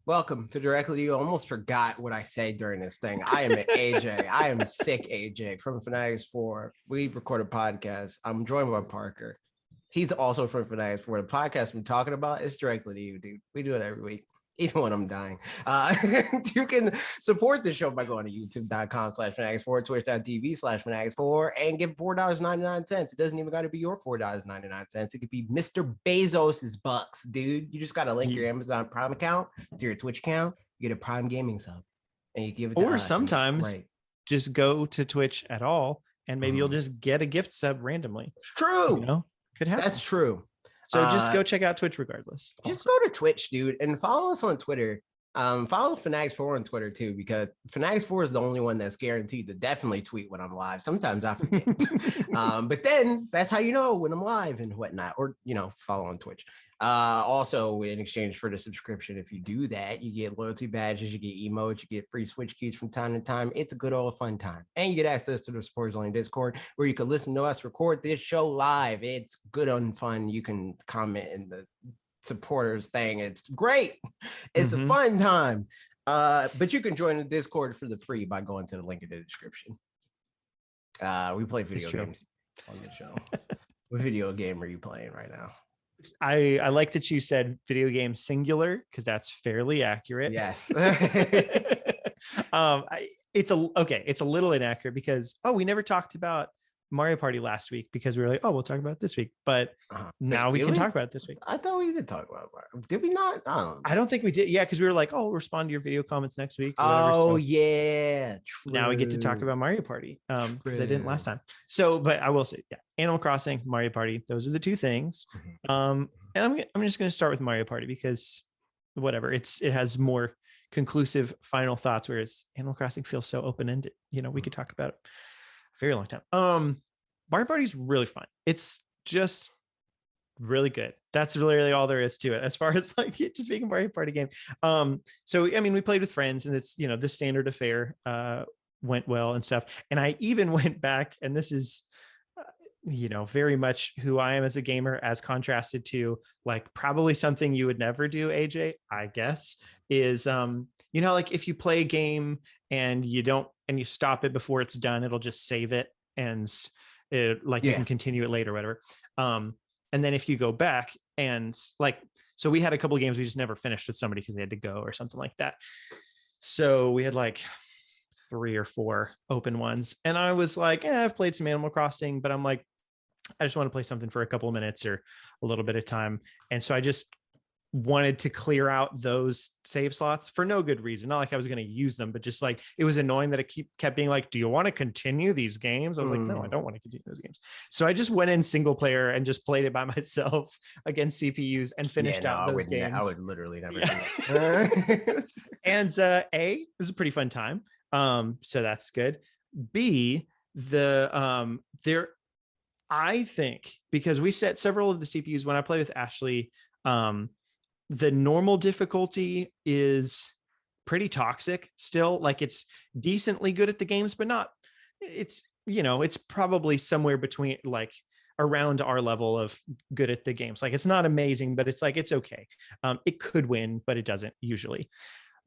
Welcome to Directly to You. I almost forgot what I said during this thing. I am AJ. I am sick AJ from fanatixfour. We record a podcast. I'm joined by Parker. He's also from fanatixfour. The podcast I'm talking about is Directly to You, dude. We do it every week, even when I'm dying. You can support the show by going to youtube.com/fanatixfour, twitch.tv/fanatixfour, and give $4.99. It doesn't even got to be your $4.99. It could be Mr. Bezos's bucks, dude. You just got to link your Amazon Prime account to your Twitch account. You get a Prime Gaming sub, and you give it to us. Or sometimes just go to Twitch at all, and maybe you'll just get a gift sub randomly. It's true. You know, could happen. That's true. So just go check out Twitch regardless. Just go to Twitch, dude, and follow us on Twitter. Follow fanatixfour on Twitter too, because fanatixfour is the only one that's guaranteed to definitely tweet when I'm live. Sometimes I forget. But then that's how you know when I'm live and whatnot, or, follow on Twitch. Also, in exchange for the subscription, if you do that, you get loyalty badges, you get emotes, you get free Switch keys from time to time. It's a good old fun time. And you get access to the supporters only Discord, where you can listen to us record this show live. It's good and fun. You can comment in the supporters thing. It's great. It's a fun time. But you can join the Discord for the free by going to the link in the description. We play video games on the show. What video game are you playing right now? I like that you said video game singular, because that's fairly accurate. Yes. It's a little inaccurate because we never talked about Mario Party last week, because we were like, we'll talk about it this week, but now we can talk about it this week. I thought we did talk about Mario. Did we not? I don't think we did. Yeah, because we were like, we'll respond to your video comments next week. Yeah, true. Now we get to talk about Mario Party, because I didn't last time. So, but I will say, Animal Crossing, Mario Party, those are the two things. And I'm just going to start with Mario Party because whatever, it has more conclusive final thoughts, whereas Animal Crossing feels so open-ended. We could talk about it a very long time. Mario Party is really fun. It's just really good. That's really all there is to it as far as like it just being a Mario Party game. So I mean, we played with friends, and it's the standard affair went well and stuff. And I even went back, and this is very much who I am as a gamer, as contrasted to like probably something you would never do, AJ, I guess, is like if you play a game and you stop it before it's done, it'll just save it, and you can continue it later or whatever. And then if you go back and so we had a couple of games we just never finished with somebody because they had to go or something like that. So we had like 3 or 4 open ones, and I was like, I've played some Animal Crossing, but I'm like, I just want to play something for a couple of minutes or a little bit of time. And so I just wanted to clear out those save slots for no good reason. Not like I was going to use them, but just like it was annoying that it kept being like, do you want to continue these games? I was like, no, I don't want to continue those games. So I just went in single player and just played it by myself against CPUs and finished out those games. I would literally never do that. And it was a pretty fun time. So that's good. B, I think because we set several of the CPUs when I play with Ashley, the normal difficulty is pretty toxic still. Like it's decently good at the games, but not, it's probably somewhere between like around our level of good at the games. Like it's not amazing, but it's like, it's okay. It could win, but it doesn't usually.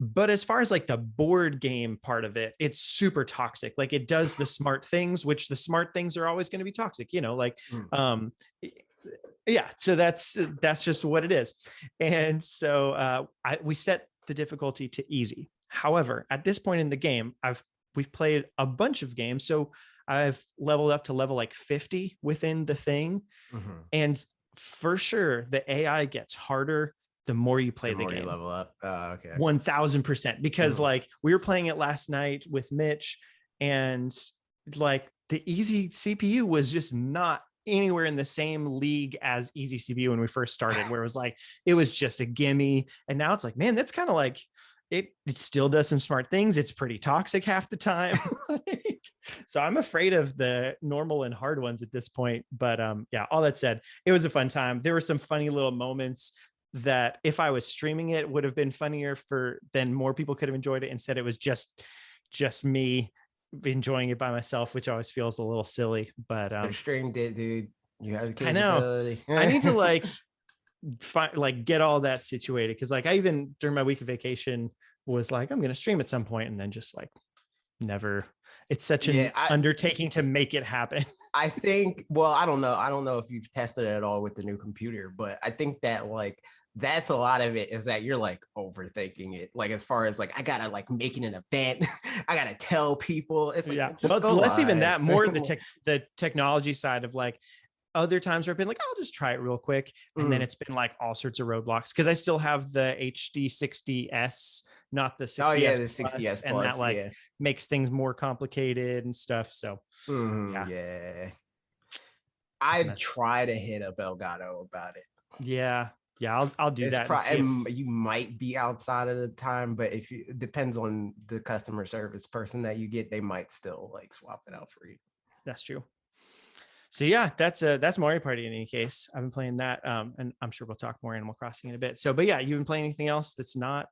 But as far as like the board game part of it, it's super toxic. Like it does the smart things, which the smart things are always going to be toxic, so that's just what it is. And so we set the difficulty to easy. However, at this point in the game, we've played a bunch of games. So I've leveled up to level like 50 within the thing. And for sure, the AI gets harder the more you play the game. You level up. Okay. 1000%. Because like we were playing it last night with Mitch, and like the easy CPU was just not anywhere in the same league as easy CPU when we first started, where it was like, it was just a gimme. And now it's like, man, that's kind of like, it still does some smart things. It's pretty toxic half the time. So I'm afraid of the normal and hard ones at this point. But all that said, it was a fun time. There were some funny little moments that if I was streaming it would have been funnier then more people could have enjoyed it. Instead, it was just me enjoying it by myself, which always feels a little silly. But you streamed it, dude. You have the capability. I know. I need to get all that situated. Cause like I even during my week of vacation was like, I'm going to stream at some point, and then just like never, it's such an undertaking to make it happen. I think, well, I don't know if you've tested it at all with the new computer, but I think that like that's a lot of it, is that you're like overthinking it. Like as far as like I gotta like making an event, I gotta tell people. It's like, well, it's less even that, more the technology side of like other times where I've been like, I'll just try it real quick, and then it's been like all sorts of roadblocks because I still have the HD 60s, not the 60s. Oh yeah, the 60s, and that like makes things more complicated and stuff. So yeah. I'd try to hit up Elgato about it. Yeah, I'll do that. You might be outside of the time, but if it depends on the customer service person that you get, they might still like swap it out for you. That's true. So yeah, that's Mario Party in any case. I've been playing that, and I'm sure we'll talk more Animal Crossing in a bit. So, but yeah, you've been playing anything else that's not?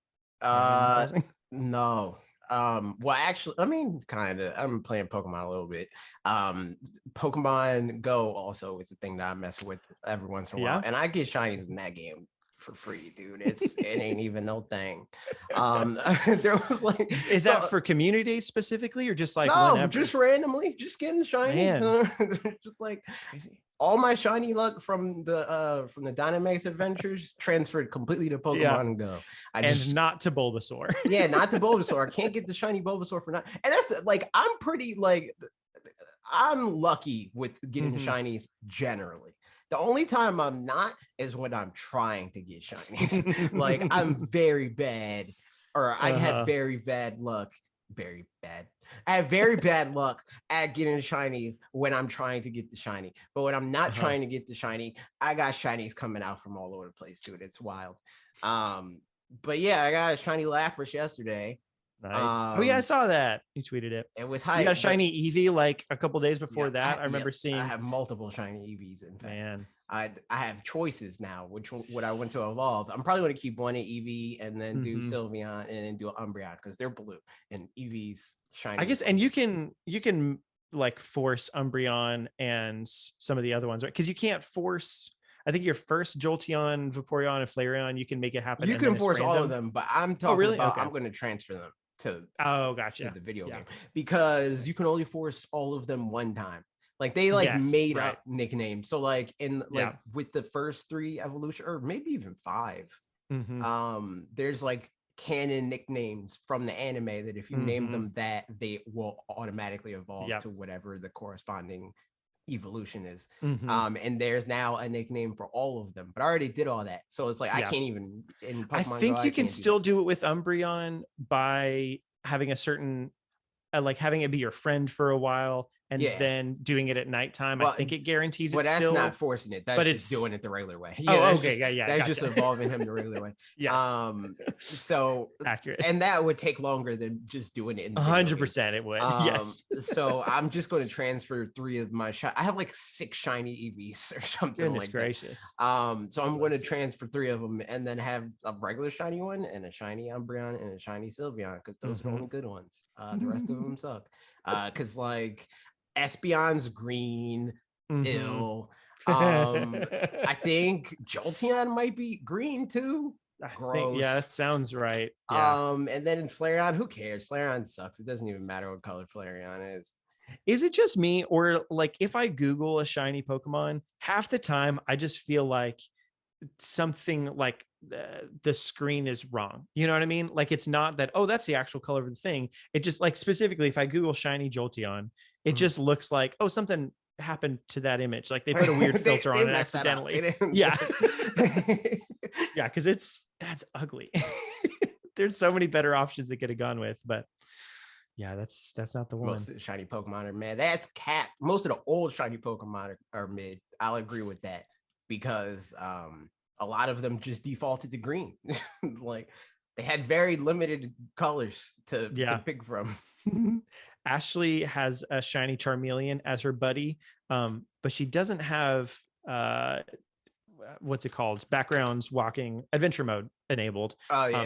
No. Well, actually, I mean, kind of. I'm playing Pokemon a little bit. Pokemon Go also is a thing that I mess with every once in a while, and I get shinies in that game for free, dude. It ain't even no thing. There was like, is that for community specifically, or just like no, just randomly, just getting shiny. Just like, that's crazy. All my shiny luck from the Dynamax adventures transferred completely to Pokemon Go. Not to Bulbasaur. Yeah, not to Bulbasaur. I can't get the shiny Bulbasaur for not. And that's like, I'm lucky with getting the shinies generally. The only time I'm not is when I'm trying to get shinies. Like I'm very bad, or I have very bad luck. Very bad. I have very bad luck at getting shinies when I'm trying to get the shiny. But when I'm not trying to get the shiny, I got shinies coming out from all over the place, dude. It's wild. But yeah, I got a shiny Lapras yesterday. Nice. Oh yeah, I saw that. You tweeted it. It was high. You got a shiny Eevee like a couple days before that. I remember seeing. I have multiple shiny Eevees. In fact, man, I have choices now. Which would I want to evolve? I'm probably going to keep one at Eevee and then do Sylveon and then do Umbreon because they're blue and Eevee's shiny. I guess, and you can like force Umbreon and some of the other ones, right? Because you can't force. I think your first Jolteon, Vaporeon, and Flareon, you can make it happen. You can force all of them, but I'm talking about. Okay. I'm going to transfer them to gotcha, to the video game because you can only force all of them one time. Like they made up nicknames. So like in with the first 3 evolution, or maybe even 5, there's like canon nicknames from the anime that if you name them that, they will automatically evolve to whatever the corresponding evolution is. And there's now a nickname for all of them, but I already did all that, so it's like I can't even in Pokemon I think you can still do it with Umbreon by having a certain like having it be your friend for a while and then doing it at nighttime. I think it guarantees it still. That's not forcing it. That's just doing it the regular way. That's just evolving him the regular way. Yes. So accurate. And that would take longer than just doing it in 100%. It would. Yes. So I'm just going to transfer 3 of my I have like 6 shiny Eevees or something. Goodness gracious. That. So I'm going to transfer 3 of them and then have a regular shiny one and a shiny Umbreon and a shiny Sylveon because those are the only good ones. The rest of them suck. Because like Espeon's green, ill. I think Jolteon might be green too. Gross. That sounds right. And then in Flareon, who cares? Flareon sucks. It doesn't even matter what color Flareon is. Is it just me, or like if I Google a shiny Pokemon, half the time I just feel like something like the screen is wrong? You know what I mean? Like it's not that, oh, that's the actual color of the thing. It just like specifically if I Google shiny Jolteon, it just looks like, oh, something happened to that image. Like they put a weird filter on it accidentally. Yeah. Yeah, because that's ugly. There's so many better options they could have gone with, but yeah, that's not the one. Most of the shiny Pokemon are mid. That's cap. Most of the old shiny Pokemon are mid. I'll agree with that because a lot of them just defaulted to green. Like they had very limited colors to pick from. Ashley has a shiny Charmeleon as her buddy, but she doesn't have what's it called? Backgrounds walking adventure mode enabled.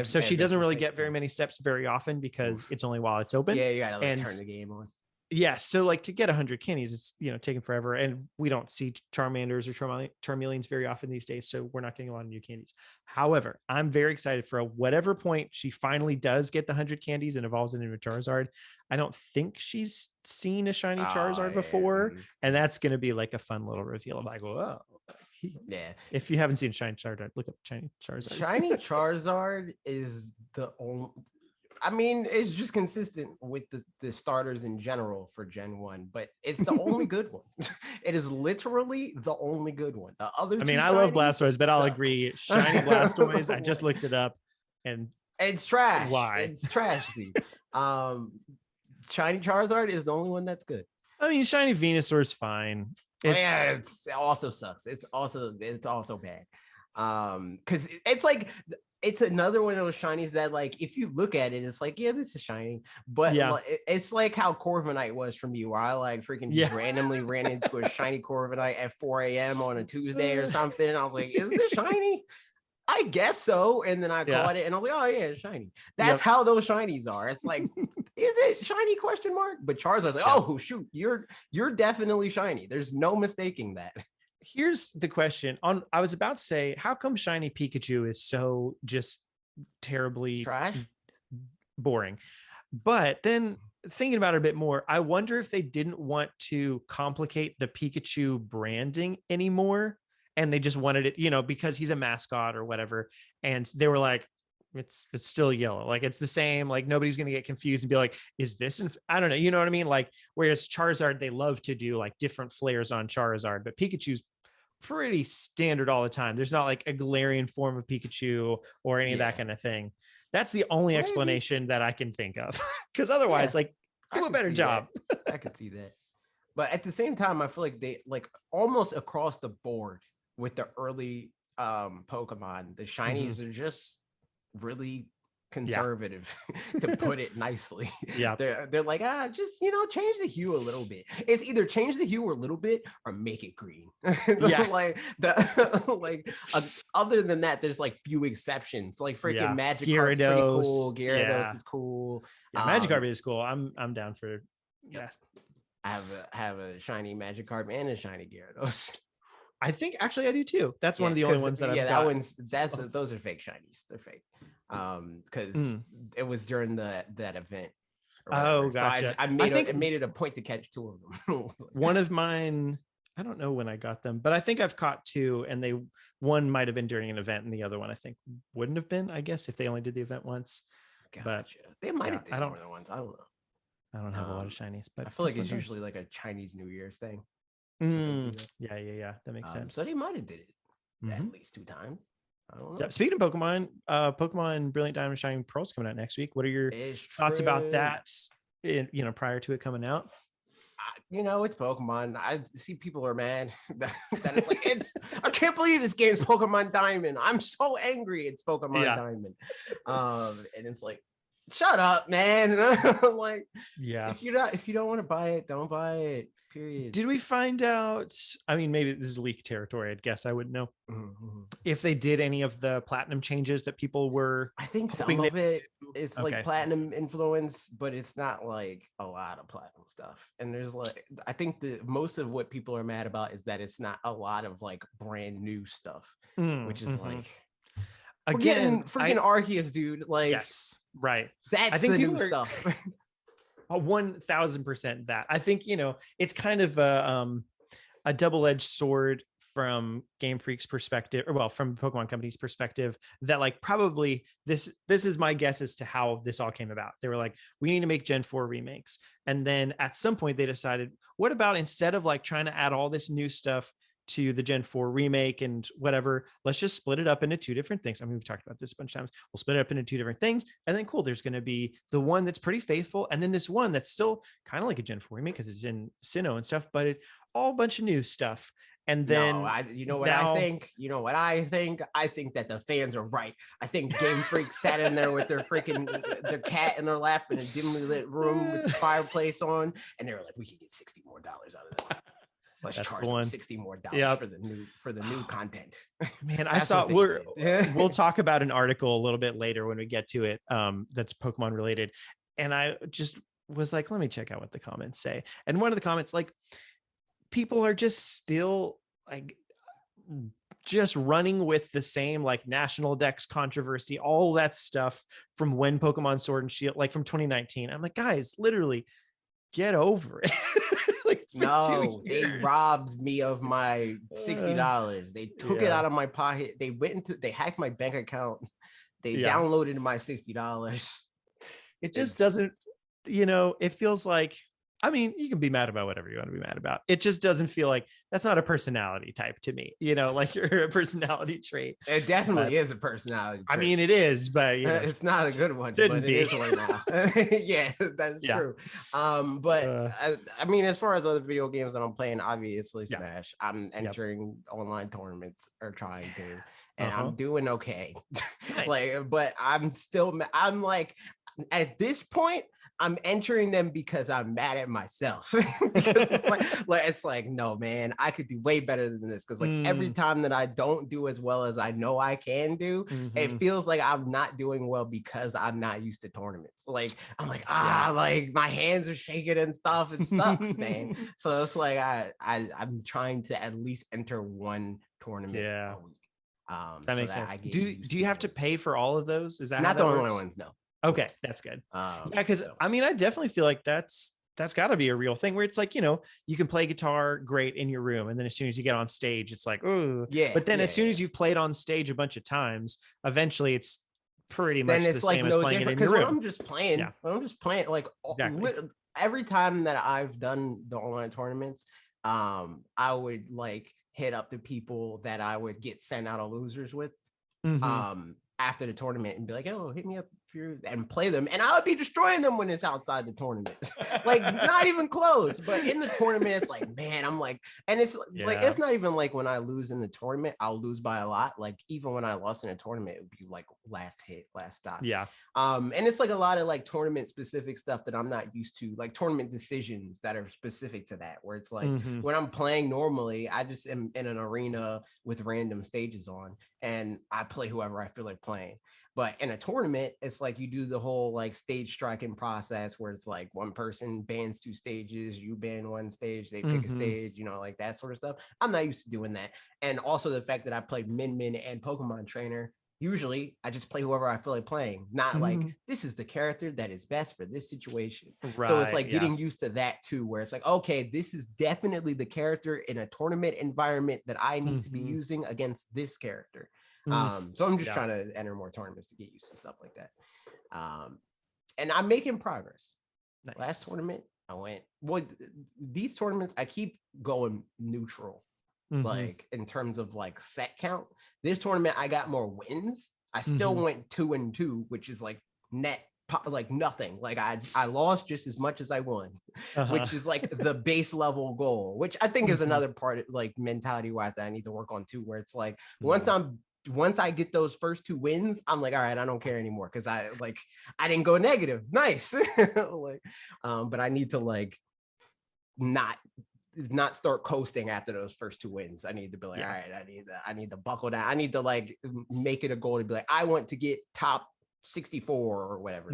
So she doesn't really get very many steps very often because it's only while it's open. Yeah, you gotta turn the game on. Yeah, so like to get 100 candies, it's taking forever, and we don't see Charmanders or Charmeleons very often these days, so we're not getting a lot of new candies. However, I'm very excited for whatever point she finally does get the 100 candies and evolves into a Charizard. I don't think she's seen a shiny Charizard before, and that's going to be like a fun little reveal. I'm like, whoa. Yeah. If you haven't seen shiny Charizard, look up shiny Charizard. Shiny Charizard is the only. I mean, it's just consistent with the starters in general for Gen 1, but it's the only good one. It is literally the only good one. The other I mean, I love Blastoise, but I'll agree. Shiny Blastoise, I just looked it up and it's trash. Why? It's trash, dude. Shiny Charizard is the only one that's good. I mean, shiny Venusaur is fine. It also sucks. It's also bad. Because it's like it's another one of those shinies that, like, if you look at it, it's like, yeah, this is shiny, but it's like how Corviknight was from you, where I like freaking just randomly ran into a shiny Corviknight at 4 a.m. on a Tuesday or something, and I was like, is this shiny? I guess so. And then I caught it and I'm like, oh yeah, it's shiny. That's how those shinies are. It's like, is it shiny question mark? But Charizard's like, oh shoot, you're definitely shiny. There's no mistaking that. Here's the question. I was about to say, how come shiny Pikachu is so just terribly trash, boring? But then thinking about it a bit more, I wonder if they didn't want to complicate the Pikachu branding anymore, and they just wanted it, because he's a mascot or whatever. And they were like, it's still yellow. Like, it's the same. Like, nobody's going to get confused and be like, is this? I don't know. You know what I mean? Like, whereas Charizard, they love to do like different flares on Charizard, but Pikachu's pretty standard all the time. There's not like a Galarian form of Pikachu or any of that kind of thing. That's the only explanation that I can think of. Because otherwise, like, do a better job. I could see that. But at the same time, I feel like they, like, almost across the board with the early Pokemon, the shinies are just really conservative, to put it nicely. They're like, just change the hue a little bit. It's either change the hue a little bit or make it green. Other than that, there's like few exceptions. Like freaking Magikarp's pretty cool. Gyarados is cool. Magikarp is cool. I'm down for I have a shiny Magikarp and a shiny Gyarados. I think actually I do too. That's one of the only ones that I've got. Those are fake shinies. They're fake. Because it was during that event. Oh, gotcha. So I made it a point to catch two of them. One of mine, I don't know when I got them, but I think I've caught two, and one might have been during an event, and the other one I think wouldn't have been, I guess, if they only did the event once. Gotcha. But they might have did more than once. I don't know. I don't have a lot of shinies, but I feel like it's usually like a Chinese New Year's thing. Yeah. That makes sense. So they might have did it at least 2 times. I don't know. Speaking of Pokemon, Pokemon Brilliant Diamond Shining Pearl's coming out next week. What are your thoughts about that? Prior to it coming out. It's Pokemon. I see people are mad that it's like I can't believe this game's Pokemon Diamond. I'm so angry it's Pokemon Diamond. And it's like, shut up, man. Like, if you don't want to buy it, don't buy it. Period. Did we find out? I mean, maybe this is leak territory. I'd guess I wouldn't know if they did any of the platinum changes that people were. I think some of it is like platinum influence, but it's not like a lot of platinum stuff. And there's like, I think most of what people are mad about is that it's not a lot of like brand new stuff, which is like, again, freaking Arceus, dude. Like, yes, right. That's the new stuff. 1000% that. I think it's kind of a double-edged sword from Game Freak's perspective, or from Pokemon Company's perspective, that like probably this is my guess as to how this all came about. They were like, we need to make Gen 4 remakes, and then at some point they decided, what about instead of like trying to add all this new stuff to the Gen 4 remake and whatever, let's just split it up into 2 different things. I mean, we've talked about this a bunch of times. We'll split it up into 2 different things, and then cool, there's going to be the one that's pretty faithful, and then this one that's still kind of like a Gen 4 remake because it's in Sinnoh and stuff, but all a bunch of new stuff. And then I think I think that the fans are right. I think Game Freak sat in there with their their cat in their lap in a dimly lit room with the fireplace on, and they were like, we could get $60 more out of that. Let's charge them $60 more for the new content. Man, I saw we'll talk about an article a little bit later when we get to it. That's Pokemon related. And I just was like, let me check out what the comments say. And one of the comments, like, people are just still like just running with the same like national dex controversy, all that stuff from when Pokemon Sword and Shield, like from 2019. I'm like, guys, literally get over it. Like, no, they robbed me of my $60. They took it out of my pocket. They hacked my bank account. They downloaded my $60. It just doesn't, it feels like, I mean, you can be mad about whatever you want to be mad about. It just doesn't feel like that's not a personality type to me, like you're a personality trait. It definitely is a personality trait. I mean, it is, but it's not a good one, but it is one now. Yeah, that's true. But I mean, as far as other video games that I'm playing, obviously Smash. I'm entering online tournaments or trying to, and I'm doing okay. Nice. But I'm like, at this point, I'm entering them because I'm mad at myself. Because it's like, no, man, I could do way better than this. Because like every time that I don't do as well as I know I can do, it feels like I'm not doing well because I'm not used to tournaments. Like I'm like, like my hands are shaking and stuff. It sucks, man. So it's like I'm trying to at least enter one tournament a week. That makes sense. Do you have to pay for all of those? Is that not the only ones? No. Okay, that's good. Because I mean, I definitely feel like that's got to be a real thing where it's like, you can play guitar great in your room, and then as soon as you get on stage, it's like, oh, yeah. But then as soon as you've played on stage a bunch of times, eventually it's pretty much the same as playing it in your room. I'm just playing, like every time that I've done the online tournaments, I would like hit up the people that I would get sent out of losers with. After the tournament and be like, oh, hit me up and play them, and I would be destroying them when it's outside the tournament. Like not even close, but in the tournament it's like, man, I'm like, and it's like, it's not even like when I lose in the tournament I'll lose by a lot. Like even when I lost in a tournament, it would be like last hit, last stop. And it's like a lot of like tournament specific stuff that I'm not used to, like tournament decisions that are specific to that, where it's like when I'm playing normally, I just am in an arena with random stages on and I play whoever I feel like playing. But in a tournament, it's like you do the whole like stage striking process where it's like one person bans two stages, you ban one stage, they pick a stage, like that sort of stuff. I'm not used to doing that. And also the fact that I played Min and Pokemon Trainer, usually I just play whoever I feel like playing, not like this is the character that is best for this situation. Right, so it's like getting used to that too, where it's like, okay, this is definitely the character in a tournament environment that I need to be using against this character. So I'm just trying to enter more tournaments to get used to stuff like that. And I'm making progress. Nice. Last tournament I went, these tournaments I keep going neutral, like in terms of like set count. This tournament I got more wins. I still went 2-2, which is like net like nothing. Like I lost just as much as I won, which is like the base level goal, which I think is another part of like mentality wise that I need to work on too, where it's like once I get those first 2 wins, I'm like, all right, I don't care anymore because I didn't go negative. Nice. But I need to like not start coasting after those first 2 wins. I need to be like, all right, I need to buckle down. I need to like make it a goal to be like, I want to get top 64 or whatever.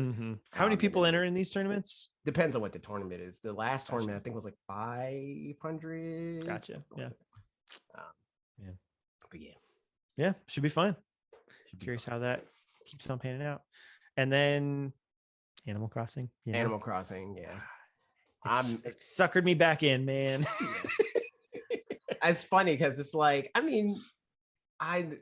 How many people enter in these tournaments? Depends on what the tournament is. The last tournament I think was like 500. Gotcha. Yeah. But yeah, should be fun. Curious how that keeps on panning out. And then Animal Crossing. Animal Crossing, it suckered me back in, man. It's funny because it's like, I mean, I'd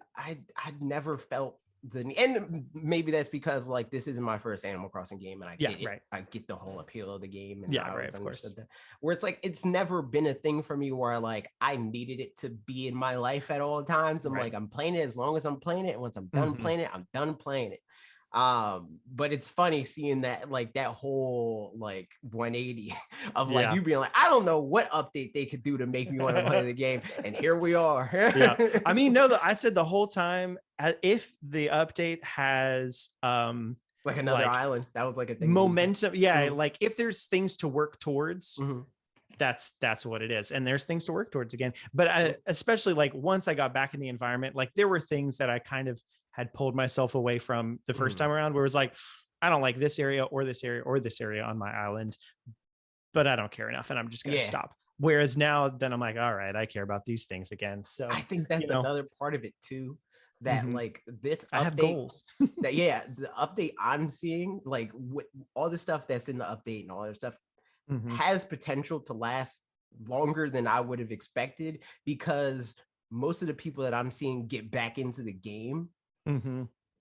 never felt and maybe that's because like this isn't my first Animal Crossing game, and I get it. I get the whole appeal of the game, and of course. That. Where it's like it's never been a thing for me where like I needed it to be in my life at all times. I'm like, I'm playing it as long as I'm playing it, and once I'm done playing it, I'm done playing it. But it's funny seeing that like that whole like 180 of like you being like, I don't know what update they could do to make me want to play the game, and here we are. I mean, no, I said the whole time, if the update has like another island, that was like a thing. Momentum, like if there's things to work towards, that's what it is, and there's things to work towards again. But especially like once I got back in the environment, like there were things that I kind of had pulled myself away from the first time around, where it was like, I don't like this area or this area or this area on my island, but I don't care enough, and I'm just going to stop. Whereas now, then I'm like, all right, I care about these things again. So I think that's another part of it too. That like this update, I have goals. that the update I'm seeing, like with all the stuff that's in the update and all that stuff, has potential to last longer than I would have expected, because most of the people that I'm seeing get back into the game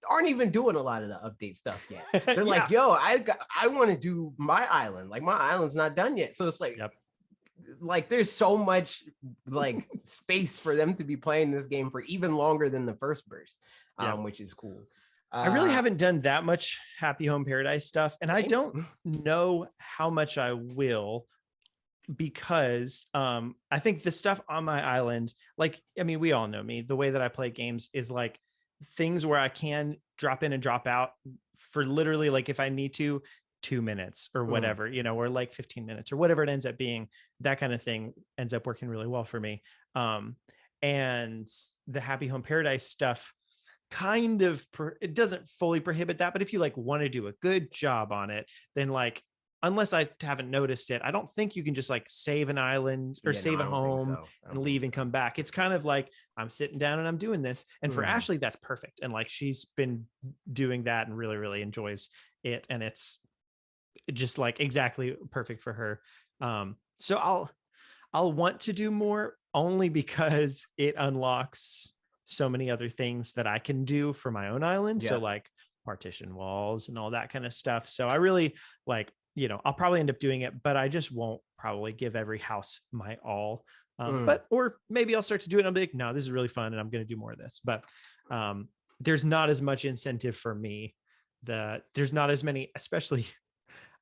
aren't even doing a lot of the update stuff yet. They're like, yo, I want to do my island. Like, my island's not done yet. So it's like, like there's so much like space for them to be playing this game for even longer than the first burst, which is cool. I really haven't done that much Happy Home Paradise stuff, and I don't know how much I will, because I think the stuff on my island, like, I mean, we all know me, the way that I play games is like things where I can drop in and drop out for literally, like, if I need to, 2 minutes or whatever, you know, or like 15 minutes or whatever it ends up being. That kind of thing ends up working really well for me. And the Happy Home Paradise stuff kind of, it doesn't fully prohibit that, but if you like want to do a good job on it, then like, unless I haven't noticed it, I don't think you can just like save an island or save a home and leave and come back. It's kind of like, I'm sitting down and I'm doing this. And for Ashley, that's perfect. And like, she's been doing that and really, really enjoys it. And it's just like exactly perfect for her. So I'll want to do more, only because it unlocks so many other things that I can do for my own island. So like partition walls and all that kind of stuff. So I really like, you know, I'll probably end up doing it, but I just won't probably give every house my all. But, or maybe I'll start to do it and I'll be like, no, this is really fun and I'm going to do more of this. But there's not as much incentive for me, that there's not as many, especially,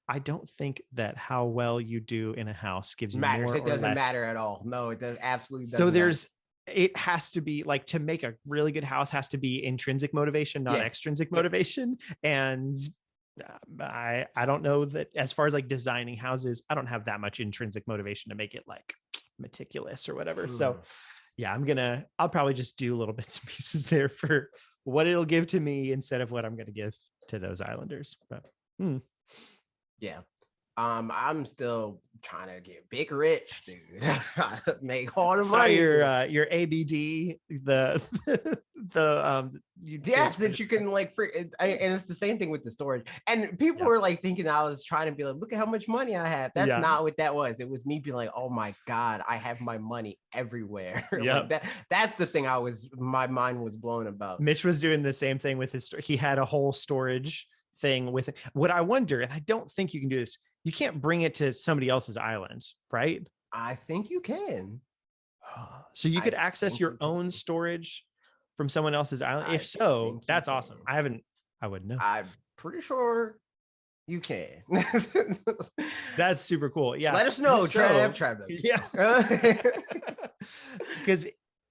I don't think that how well you do in a house gives you more. It doesn't matter at all. No, it does absolutely doesn't. So there's, it has to be like, to make a really good house has to be intrinsic motivation, not extrinsic motivation. And I don't know that, as far as like designing houses, I don't have that much intrinsic motivation to make it like meticulous or whatever. So yeah, I'll probably just do little bits and pieces there for what it'll give to me instead of what I'm going to give to those islanders. But yeah, I'm still trying to get big rich, dude. Make all the money. So your ABD, yes, that you can like and it's the same thing with the storage. And people were like thinking I was trying to be like, look at how much money I have. That's not what that was. It was me being like, oh my god, I have my money everywhere. Like that's the thing my mind was blown about. Mitch was doing the same thing with his he had a whole storage thing with it. What I wonder, and I don't think you can do this, you can't bring it to somebody else's island, right? I think you can. So you could access your own storage from someone else's island. If so, that's awesome. I wouldn't know. I'm pretty sure you can. That's super cool. Yeah. Let us know. Trav. Yeah. Because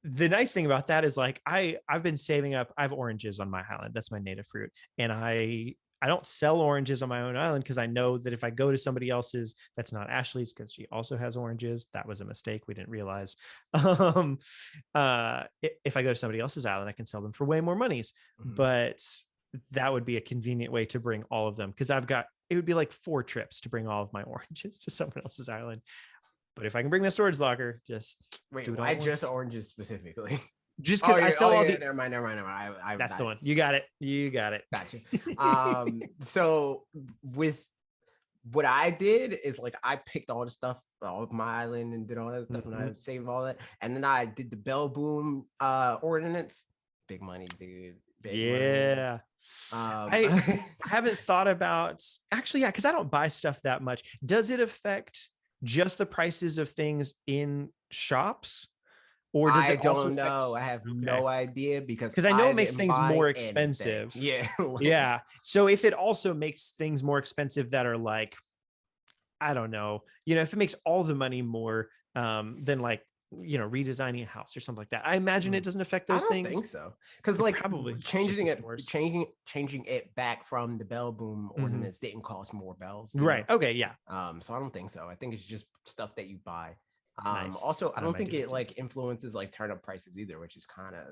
the nice thing about that is like, I've been saving up. I have oranges on my island. That's my native fruit. And I don't sell oranges on my own island, because I know that if I go to somebody else's, that's not Ashley's, because she also has oranges. That was a mistake. We didn't realize. If I go to somebody else's island, I can sell them for way more monies. But that would be a convenient way to bring all of them, because it would be like 4 trips to bring all of my oranges to someone else's island. But if I can bring my storage locker, just wait, why just oranges specifically? Just because I sell all the. Never mind. That's the one. You got it. Gotcha. So with what I did is like, I picked all the stuff off my island and did all that stuff, and I saved all that, and then I did the bell boom ordinance. Big money, dude. Money. I haven't thought about, actually, because I don't buy stuff that much. Does it affect just the prices of things in shops? Or does it also don't know. I have no idea, because I know it makes things more expensive. Yeah. Yeah. So if it also makes things more expensive that are like, I don't know, if it makes all the money more than like, redesigning a house or something like that, I imagine it doesn't affect those things. I think so. Because like probably changing it back from the bell boom ordinance didn't cost more bells. Right. Okay. Yeah. So I don't think so. I think it's just stuff that you buy. Also, I don't think it like influences like turnip prices either, which is kind of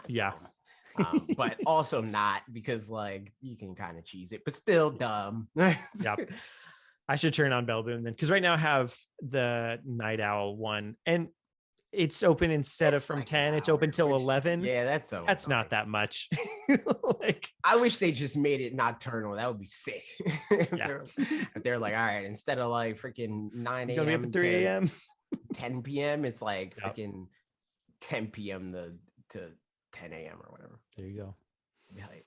yeah. but also not, because like you can kind of cheese it, but still dumb. Yep. I should turn on Bell Boom then, because right now I have the Night Owl one, and it's open instead of from 10, it's open till 11. Yeah, that's not that much. Like, I wish they just made it nocturnal. That would be sick. Yeah. If they're like, all right, instead of like freaking 9 You're gonna be up a.m. at 3 a.m. 10 p.m., it's like Yep. freaking 10 p.m. to 10 a.m. or whatever. There you go. Like,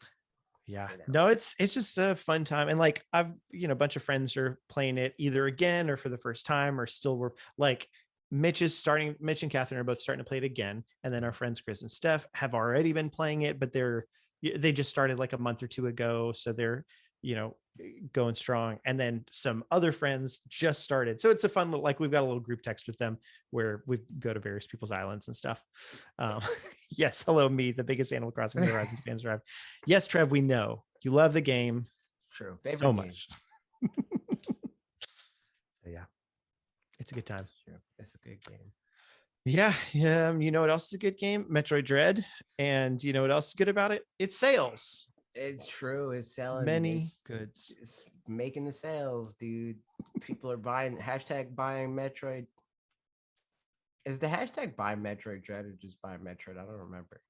Yeah, you know. no, it's just a fun time. And like, I've, a bunch of friends are playing it either again or for the first time, or still were like, Mitch and Catherine are both starting to play it again. And then our friends, Chris and Steph, have already been playing it, but they just started like a month or two ago. So they're, going strong. And then some other friends just started. So it's a fun, like, we've got a little group text with them where we go to various people's islands and stuff. Yes. Hello, me, the biggest Animal Crossing Horizons fans arrived. Yes, Trev, we know you love the game. True. So much. So yeah, it's a good time. Sure. It's a good game. Yeah. You know what else is a good game? Metroid Dread. And you know what else is good about it? It's sales. It's true. It's selling many goods. It's making the sales, dude. People are buying #buying Metroid. Is the hashtag buy Metroid Dread or just buy Metroid? I don't remember.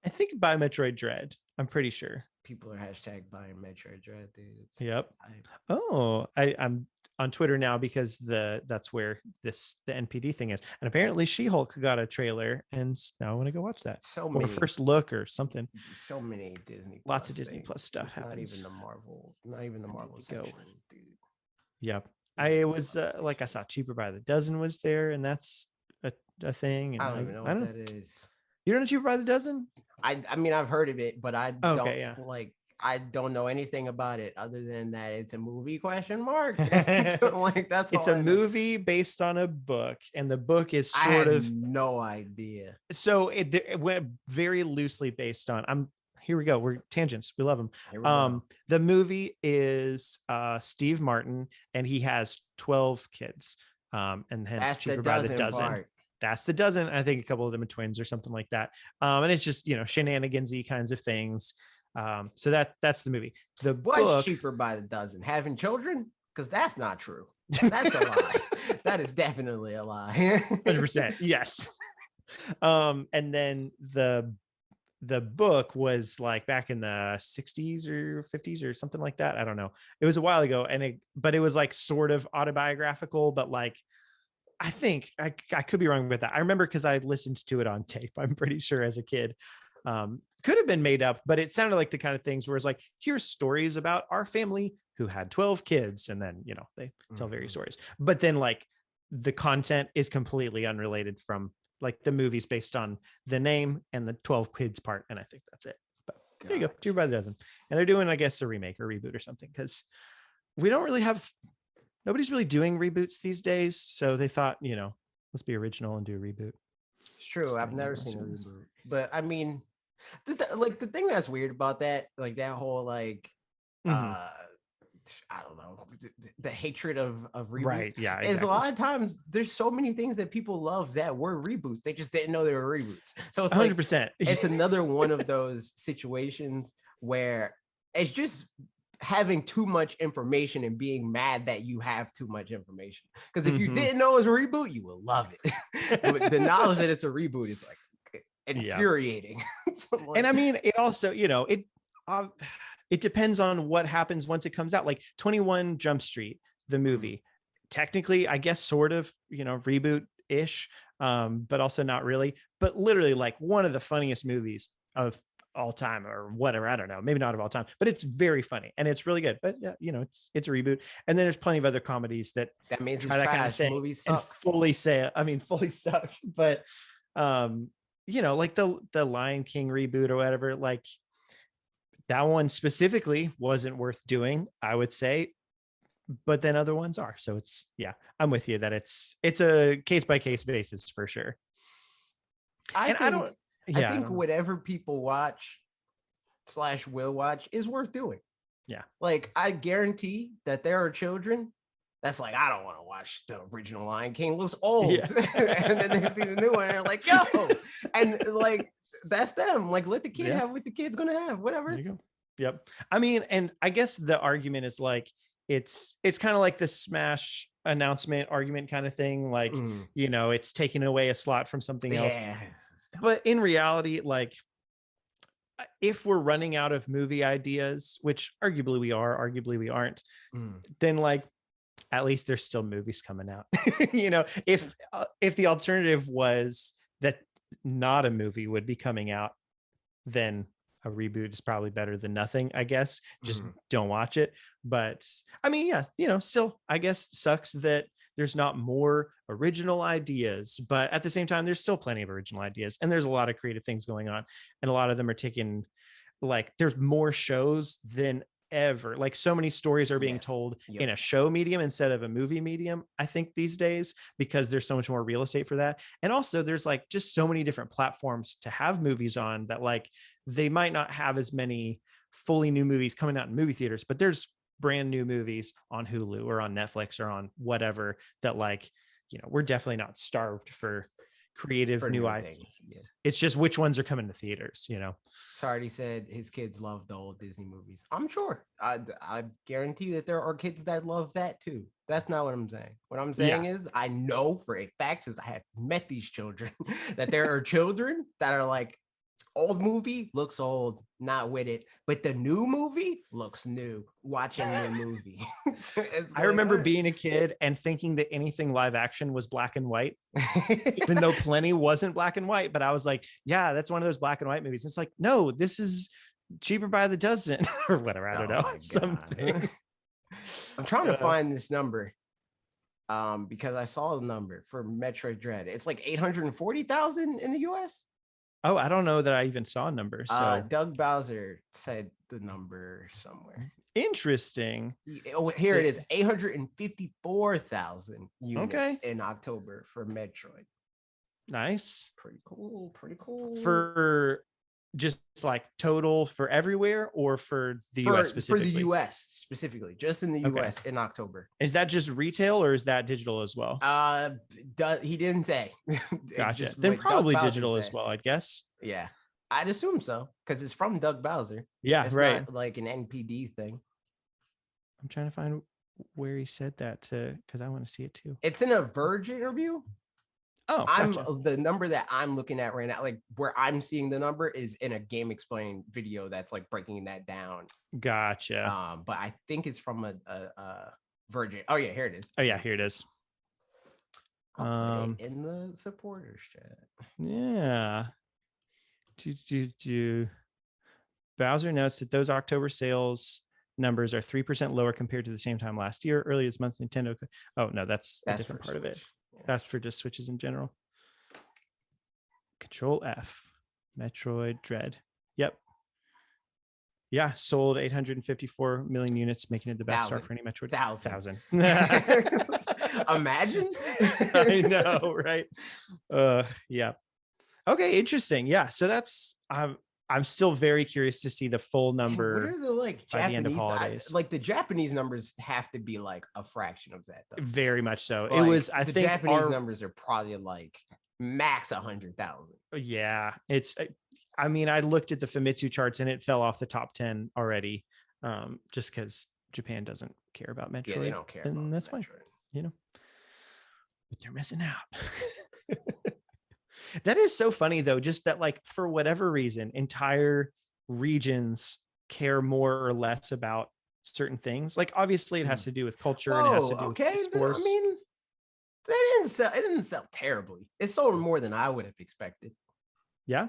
I think buy Metroid Dread. I'm pretty sure. People are buying Metroid Dread, dude. Yep. Oh, I'm on Twitter now because that's where the NPD thing is. And apparently She-Hulk got a trailer, and now I want to go watch that. So many, or first look or something. So many Disney. Lots of Disney Plus stuff happens. Not even the Marvel section, dude. Yep. I was like, I saw Cheaper by the Dozen was there, and that's a thing. And I don't even know what that is. You don't know Cheaper by the Dozen? I mean, I've heard of it, but I don't know anything about it other than that it's a movie ? It's a movie based on a book, and the book is sort of no idea. So it went very loosely based on. Here we go. We're tangents. We love them. The movie is Steve Martin, and he has 12 kids. And hence that's Cheaper by the Dozen. Part. That's the dozen. I think a couple of them are twins or something like that. And it's just, shenanigans-y kinds of things. So that's the movie. The book, Cheaper by the Dozen? Having children? Because that's not true. That's a lie. That is definitely a lie. 100%. Yes. And then the book was like back in the 60s or 50s or something like that. I don't know. It was a while ago, but it was like sort of autobiographical, but like, I think I could be wrong with that. I remember because I listened to it on tape, I'm pretty sure, as a kid. Could have been made up, but it sounded like the kind of things where it's like, here's stories about our family who had 12 kids. And then, they tell various stories. But then like the content is completely unrelated from like the movies based on the name and the 12 kids part. And I think that's it. But there you go. Cheaper by the Dozen. And they're doing, I guess, a remake or reboot or something, because we don't really have... Nobody's really doing reboots these days, so they thought, let's be original and do a reboot. It's true. I've never seen a reboot, but I mean, the thing that's weird about that, like that whole like, I don't know, the hatred of reboots. Right? Yeah. Exactly. Is a lot of times there's so many things that people love that were reboots. They just didn't know they were reboots. So it's 100%. Like, it's another one of those situations where it's just having too much information and being mad that you have too much information. Because if you didn't know it was a reboot, you will love it. But the knowledge that it's a reboot is like infuriating. And I mean, it also, it depends on what happens once it comes out. Like 21 Jump Street, the movie, technically, I guess, sort of, reboot-ish, but also not really. But literally, like, one of the funniest movies of all time, or whatever, I don't know, maybe not of all time, but it's very funny and it's really good. But yeah, it's a reboot. And then there's plenty of other comedies that means try that kind of thing. Movie sucks. Fully suck. But like the Lion King reboot or whatever, like that one specifically wasn't worth doing, I would say. But then other ones are. So it's, I'm with you that it's a case by case basis for sure. I think whatever people watch / will watch is worth doing. Yeah. Like, I guarantee that there are children that's like, I don't want to watch the original Lion King. It looks old. Yeah. And then they see the new one and they're like, yo. And like, that's them. Like, let the kid have what the kid's gonna have, whatever. There you go. Yep. I mean, and I guess the argument is like it's kind of like the Smash announcement argument kind of thing. Like, you know, it's taking away a slot from something else. But in reality, like, if we're running out of movie ideas, which arguably we are, arguably we aren't, then like at least there's still movies coming out. You know, if the alternative was that not a movie would be coming out, then a reboot is probably better than nothing, I guess. Just don't watch it. But I mean, yeah, you know, still, I guess sucks that there's not more original ideas, but at the same time, there's still plenty of original ideas, and there's a lot of creative things going on, and a lot of them are taking, like, there's more shows than ever. Like, so many stories are being told in a show medium instead of a movie medium, I think, these days, because there's so much more real estate for that. And also there's like just so many different platforms to have movies on that, like, they might not have as many fully new movies coming out in movie theaters, but there's brand new movies on Hulu or on Netflix or on whatever that, like, you know, we're definitely not starved for creative new ideas. It's just which ones are coming to theaters, you know. Sardi said his kids love the old Disney movies. I'm sure. I guarantee that there are kids that love that too. That's not what I'm saying. What I'm saying is, I know for a fact, because I have met these children, that there are children that are like, old movie looks old, not with it, but the new movie looks new. Watching the movie. I remember being a kid and thinking that anything live action was black and white, even though plenty wasn't black and white. But I was like, yeah, that's one of those black and white movies. It's like, no, this is cheaper by the dozen or whatever. I don't know. Something. I'm trying to find this number. Because I saw the number for Metroid Dread. It's like 840,000 in the US. Oh, I don't know that I even saw numbers. So Doug Bowser said the number somewhere. Interesting. Oh, here it is: 854,000 units in October for Metroid. Nice. Pretty cool. Pretty cool. For just like total for everywhere, or for the US specifically? For the US specifically, just in the US in October. Is that just retail or is that digital as well? He didn't say. Gotcha. Then probably digital as well, I guess. Yeah, I'd assume so, because it's from Doug Bowser. Yeah, it's right. Not like an NPD thing. I'm trying to find where he said that, because I want to see it too. It's in a Verge interview. Oh, gotcha. The number that I'm looking at right now, like where I'm seeing the number, is in a Game Explain video that's like breaking that down. Gotcha. But I think it's from a Virgin. Oh yeah, here it is. Oh yeah, here it is. I'll put it in the supporters chat. Yeah. Bowser notes that those October sales numbers are 3% lower compared to the same time last year. Earlier this month, Nintendo. Oh no, that's a different part of it. That's for just Switches in general. Control F. Metroid Dread. Yep. Yeah, sold 854 million units, making it the best start for any Metroid. 1,000. Imagine. I know, right? Yeah. Okay, interesting. Yeah, so that's I'm still very curious to see the full number. What are the like by Japanese? the end of holidays? Like the Japanese numbers have to be like a fraction of that, though. Very much so. Like, it was. I think Japanese numbers are probably like max 100,000. Yeah, it's. I mean, I looked at the Famitsu charts and it fell off the top 10 already, just because Japan doesn't care about Metroid. Yeah, they don't care, and that's Metroid. Fine. You know, but they're missing out. That is so funny though, just that, like, for whatever reason, entire regions care more or less about certain things. Like, obviously it has to do with culture and it has to do with sports. I mean, it didn't sell terribly. It sold more than I would have expected. Yeah.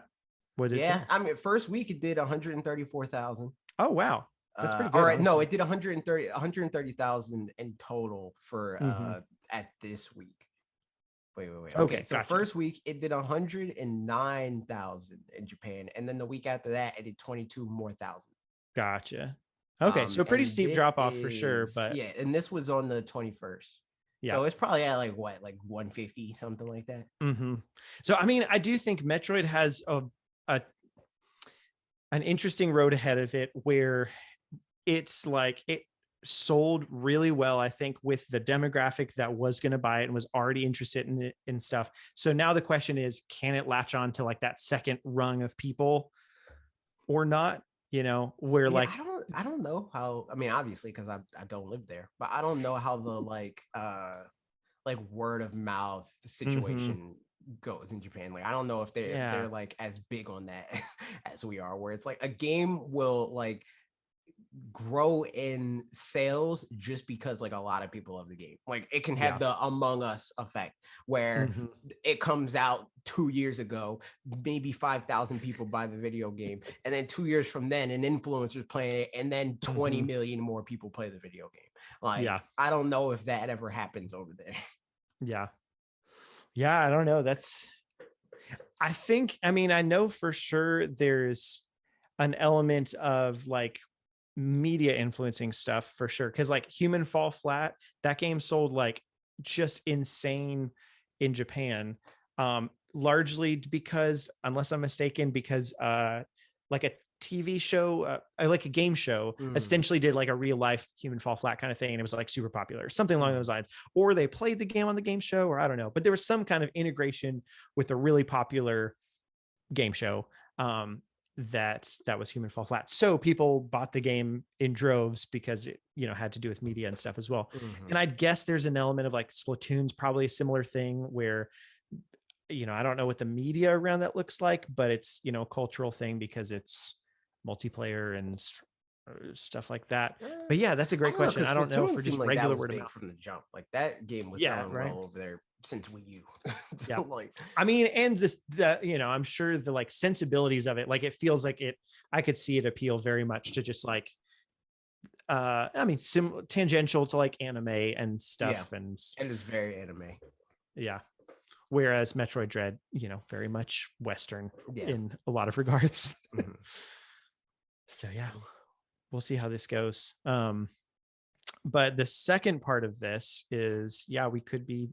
What did it say? I mean, first week it did 134,000. Oh wow. That's pretty good. All right, no, it did 130,000 in total for at this week. Wait. Okay, so gotcha. First week it did 109,000 in Japan, and then the week after that it did 22 more thousand. Gotcha. Okay, so pretty steep drop off for sure, but yeah, and this was on the 21st. Yeah. So it's probably at like 150, something like that. Mm-hmm. So I mean, I do think Metroid has an interesting road ahead of it, where it's like sold really well, I think, with the demographic that was going to buy it and was already interested in it and stuff. So now the question is, can it latch on to like that second rung of people or not? You know, where Yeah, like, I don't know how. I mean, obviously, because I don't live there, but I don't know how the like word of mouth mhm, situation goes in Japan. Like, I don't know if they're yeah, like as big on that as we are, where it's like a game will like grow in sales just because like a lot of people love the game. Like it can have yeah, the Among Us effect where mhm, it comes out 2 years ago, maybe 5,000 people buy the video game, and then 2 years from then, an influencer's playing it, and then 20 mhm, million more people play the video game. yeah, Like I don't know if that ever happens over there. yeah, yeah. I don't know. I think, I mean, I know for sure there's an element of like media influencing stuff for sure. Cause like Human Fall Flat, that game sold like just insane in Japan. Largely because, unless I'm mistaken, because like a TV show, like a game show, Mm. essentially did like a real life Human Fall Flat kind of thing, and it was like super popular, something along those Mm. lines. Or they played the game on the game show, or I don't know, but there was some kind of integration with a really popular game show that was Human Fall Flat. So people bought the game in droves because it, you know, had to do with media and stuff as well. Mhm. And I'd guess there's an element of like Splatoon's probably a similar thing where, you know, I don't know what the media around that looks like, but it's, you know, a cultural thing because it's multiplayer and stuff like that. But yeah, that's a I great don't know, question. because I don't know Splatoon for seemed just like that regular was word of big mouth. from the jump. Like that game was Yeah, selling right. well over there since Wii U. Yeah. So like, I mean, and the, you know, I'm sure the like sensibilities of it, like it feels like it, I could see it appeal very much to just like, I mean, tangential to like anime and yeah, stuff. And and it's very anime. yeah. Whereas Metroid Dread, you know, very much Western Yeah. in a lot of regards. Mhm. So yeah, we'll see how this goes. But the second part of this is, yeah, we could be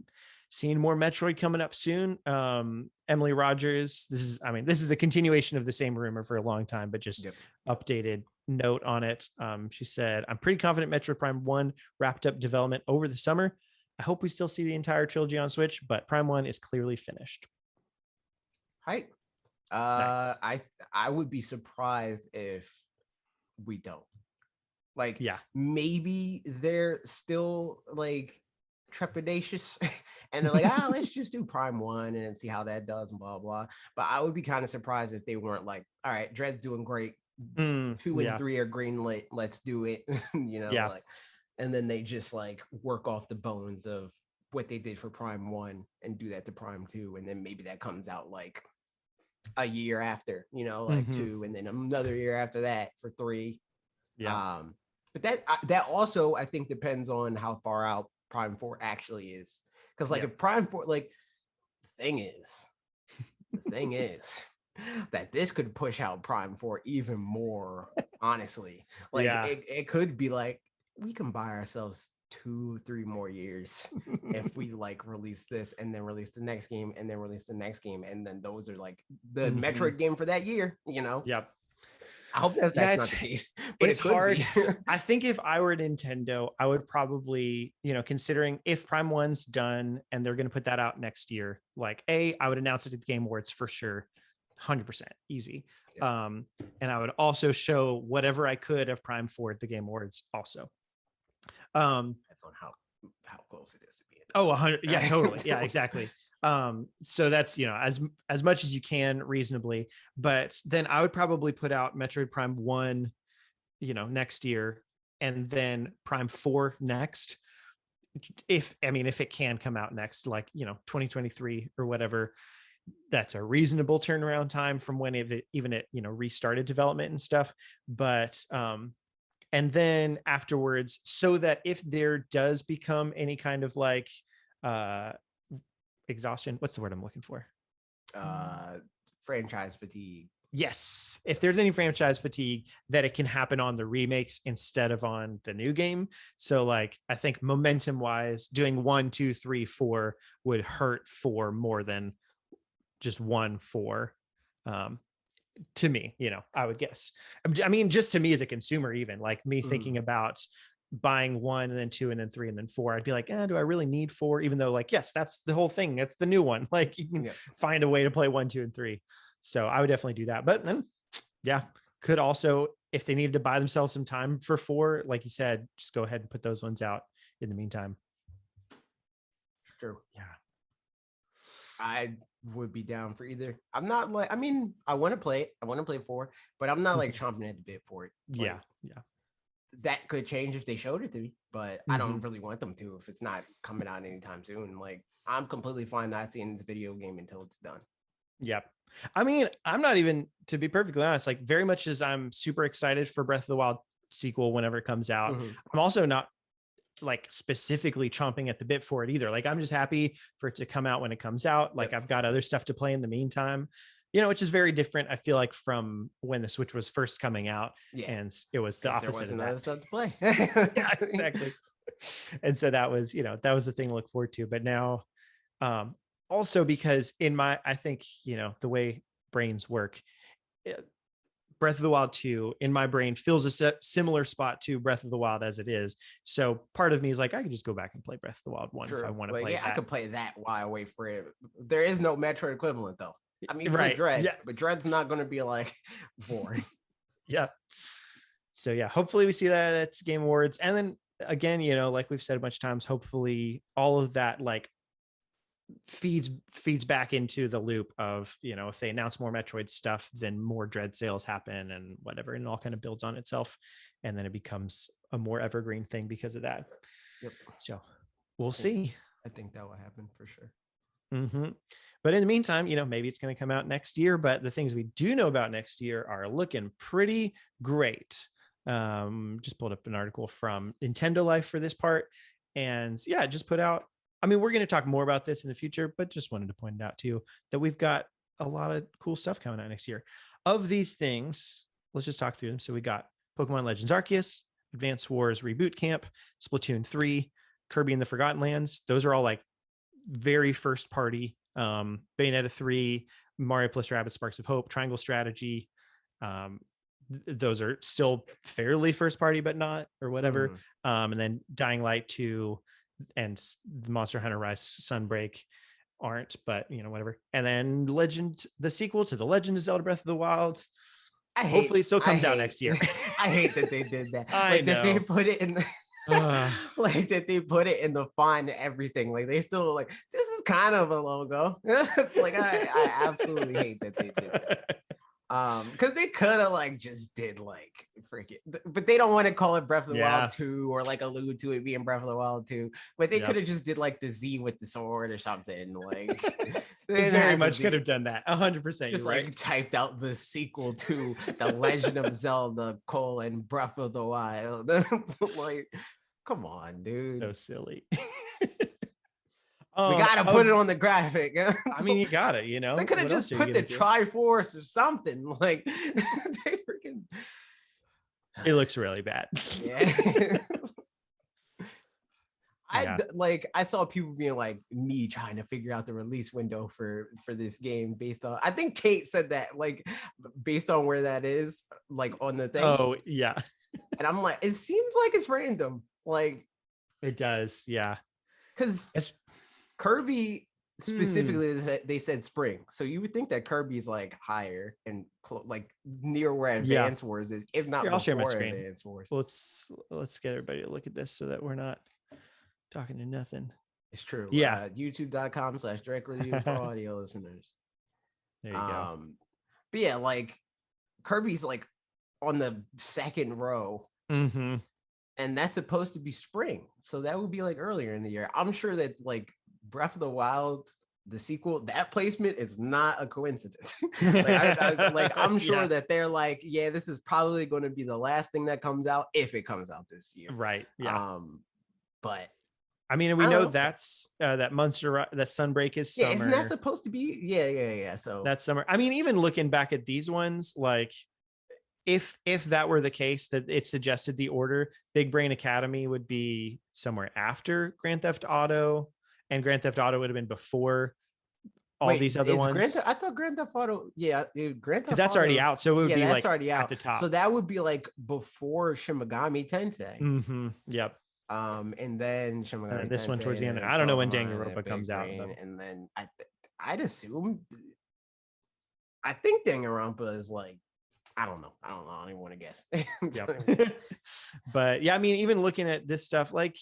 seeing more Metroid coming up soon. Emily Rogers, this is a continuation of the same rumor for a long time, but just Yep. updated note on it. She said, I'm pretty confident Metroid Prime 1 wrapped up development over the summer. I hope we still see the entire trilogy on Switch, but Prime 1 is clearly finished. Right. Nice. I would be surprised if we don't. Like Yeah. maybe they're still like trepidatious and they're like, let's just do Prime 1 and see how that does and blah blah. But I would be kind of surprised if they weren't like, all right, Dread's doing great. 2 and Yeah. 3 are green lit. Let's do it. Yeah. Like, and then they just like work off the bones of what they did for Prime 1 and do that to Prime 2. And then maybe that comes out like a year after, like Hmm. 2, and then another year after that for 3. Yeah. Um, but that also I think depends on how far out Prime 4 actually is. Because like Yeah. if Prime 4, like the thing is that this could push out Prime 4 even more, honestly. Like Yeah. it could be like we can buy ourselves 2-3 more years if we like release this and then release the next game and then release the next game, and then those are like the Hmm. Metroid game for that year. Yep. I hope Yeah, that's not the case, but it's it could hard. be. I think if I were Nintendo, I would probably, you know, considering if Prime 1's done and they're going to put that out next year, like I would announce it at the Game Awards for sure. 100% easy. Yeah. And I would also show whatever I could of Prime 4 at the Game Awards also. Depends on how close it is to being Oh, done. 100. Yeah, totally. Yeah, exactly. So that's, you know, as much as you can reasonably, but then I would probably put out Metroid Prime 1, you know, next year, and then Prime 4 next. If it can come out next, like, you know, 2023 or whatever, that's a reasonable turnaround time from when it you know, restarted development and stuff. But and then afterwards, so that if there does become any kind of like uh exhaustion, what's the word I'm looking for? uh Franchise fatigue. Yes, if there's any franchise fatigue, that it can happen on the remakes instead of on the new game. So like, I think momentum wise, doing 1, 2, 3, 4 would hurt 4 more than just 1, 4. To me, you know, I would guess. I mean, just to me as a consumer, even like me thinking Mhm. about buying 1 and then 2 and then 3 and then 4. I'd be like, do I really need 4? Even though, like, yes, that's the whole thing. That's the new one. Like, you can find a way to play 1, 2, and 3. So I would definitely do that. But then, could also, if they needed to buy themselves some time for 4, like you said, just go ahead and put those ones out in the meantime. True. Yeah. I would be down for either. I'm not like, I mean, I want to play it. I want to play 4, but I'm not like chomping at the bit for it. Like, yeah. That could change if they showed it to me, but I don't really want them to if it's not coming out anytime soon. Like, I'm completely fine not seeing this video game until it's done. Yep. I mean, I'm not even, to be perfectly honest, like, very much as I'm super excited for Breath of the Wild sequel whenever it comes out, I'm also not like specifically chomping at the bit for it either. Like, I'm just happy for it to come out when it comes out. Like, I've got other stuff to play in the meantime, which is very different, I feel like, from when the Switch was first coming out. And it was the opposite of that. Other stuff to play. Yeah, exactly. And so that was, that was the thing to look forward to. But now, also because I think, the way brains work, Breath of the Wild 2 in my brain fills a similar spot to Breath of the Wild as it is. So part of me is like, I could just go back and play Breath of the Wild 1 if I want to play that. I could play that while I wait for it. There is no Metroid equivalent though. I mean, right. Dread, but Dread's not going to be like boring. Yeah. So hopefully we see that at Game Awards. And then again, like we've said a bunch of times, hopefully all of that like feeds back into the loop of, if they announce more Metroid stuff, then more Dread sales happen and whatever, and it all kind of builds on itself, and then it becomes a more evergreen thing because of that. So we'll see. I think that will happen for sure. But in the meantime, maybe it's going to come out next year, but the things we do know about next year are looking pretty great. Just pulled up an article from Nintendo Life for this part, and just put out, I mean, we're going to talk more about this in the future, but just wanted to point it out to you that we've got a lot of cool stuff coming out next year. Of these things, let's just talk through them. So we got Pokemon Legends Arceus, Advance Wars Reboot Camp, Splatoon 3, Kirby and the Forgotten Lands. Those are all like very first party. Bayonetta 3, Mario plus Rabbids Sparks of Hope, Triangle Strategy. Those are still fairly first party, but not, or whatever. And then Dying Light 2 and the Monster Hunter Rise Sunbreak aren't, but whatever. And then the sequel to The Legend of Zelda Breath of the Wild. Hopefully it still comes out next year. I hate that they did that. That they put it in the like that they put it in the font and everything. Like they still like, this is kind of a logo. Like I absolutely hate that they did that. Because they could have like just did like freaking, but they don't want to call it Breath of the Wild 2 or like allude to it being Breath of the Wild 2, but they could have just did like the Z with the sword or something. Like they very much could have done that 100%. Just like typed out the sequel to The Legend of Zelda : Breath of the Wild. Like, come on, dude. So silly. We gotta put it on the graphic. I mean, you gotta, They could have just put the Triforce or something. Like, they freaking. It looks really bad. Yeah. I saw people being like me trying to figure out the release window for this game based on. I think Kate said that, like, based on where that is, like on the thing. Oh yeah. And I'm like, it seems like it's random. Like, it does, yeah. Because Kirby specifically, they said spring, so you would think that Kirby's like higher and like near where Advance Wars is, if not. Here, I'll share my screen. Advance Wars. Let's get everybody to look at this so that we're not talking to nothing. It's true. Yeah. YouTube.com/directly for audio listeners. There you go. But yeah, like Kirby's like on the second row. And that's supposed to be spring, so that would be like earlier in the year. I'm sure that like Breath of the Wild, the sequel, that placement is not a coincidence. I'm sure that they're like, yeah, this is probably going to be the last thing that comes out if it comes out this year, right? Yeah. But I mean, we know that's that Monster, that Sunbreak is summer. Isn't that supposed to be? Yeah. So that's summer. I mean, even looking back at these ones, like if that were the case, that it suggested the order, Big Brain Academy would be somewhere after Grand Theft Auto, and Grand Theft Auto would have been before all Wait, these other is ones. I thought Grand Theft Auto, Grand Because Theft that's already Auto, out. So it would be that's like already at out. the top. So that would be like before Shin Megami Tensei. Yep. And then Shin Megami And this one Tensei, towards the and end. then I don't know when Pokemon, and then Danganronpa Big comes out, Brain, though. and then I'd assume, I think Danganronpa is like, I don't know. I don't even want to guess. Yep. But yeah, I mean, even looking at this stuff, like,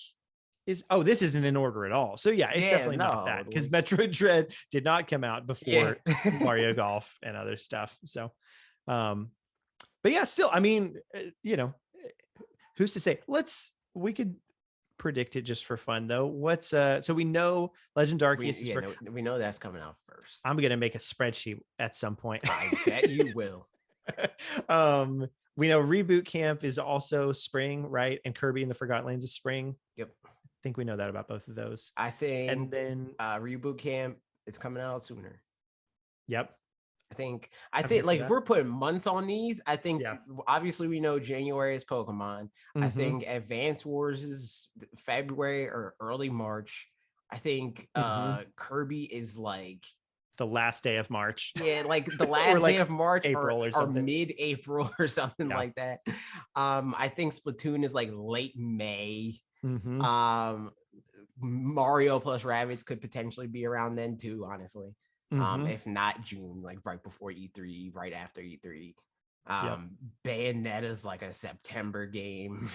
this isn't in order at all. So yeah, it's definitely not that, because Metroid Dread did not come out before Mario Golf and other stuff. So, but yeah, still, I mean, who's to say? We could predict it just for fun, though. What's so we know Legend Arceus is we know that's coming out first. I'm gonna make a spreadsheet at some point. I bet you will. We know Reboot Camp is also spring, right? And Kirby and the Forgotten Lands is spring. Yep. I think we know that about both of those. I think, and then Reboot Camp, it's coming out sooner. Yep. I think like if we're putting months on these, I think obviously we know January is Pokemon. I think Advance Wars is February or early March. I think Kirby is like the last day of March. Yeah, like the last day of March, April or mid-April or something like that. I think Splatoon is like late May. Mario plus Rabbids could potentially be around then too, honestly. If not June, like right before E3, right after E3. Bayonetta's like a September game.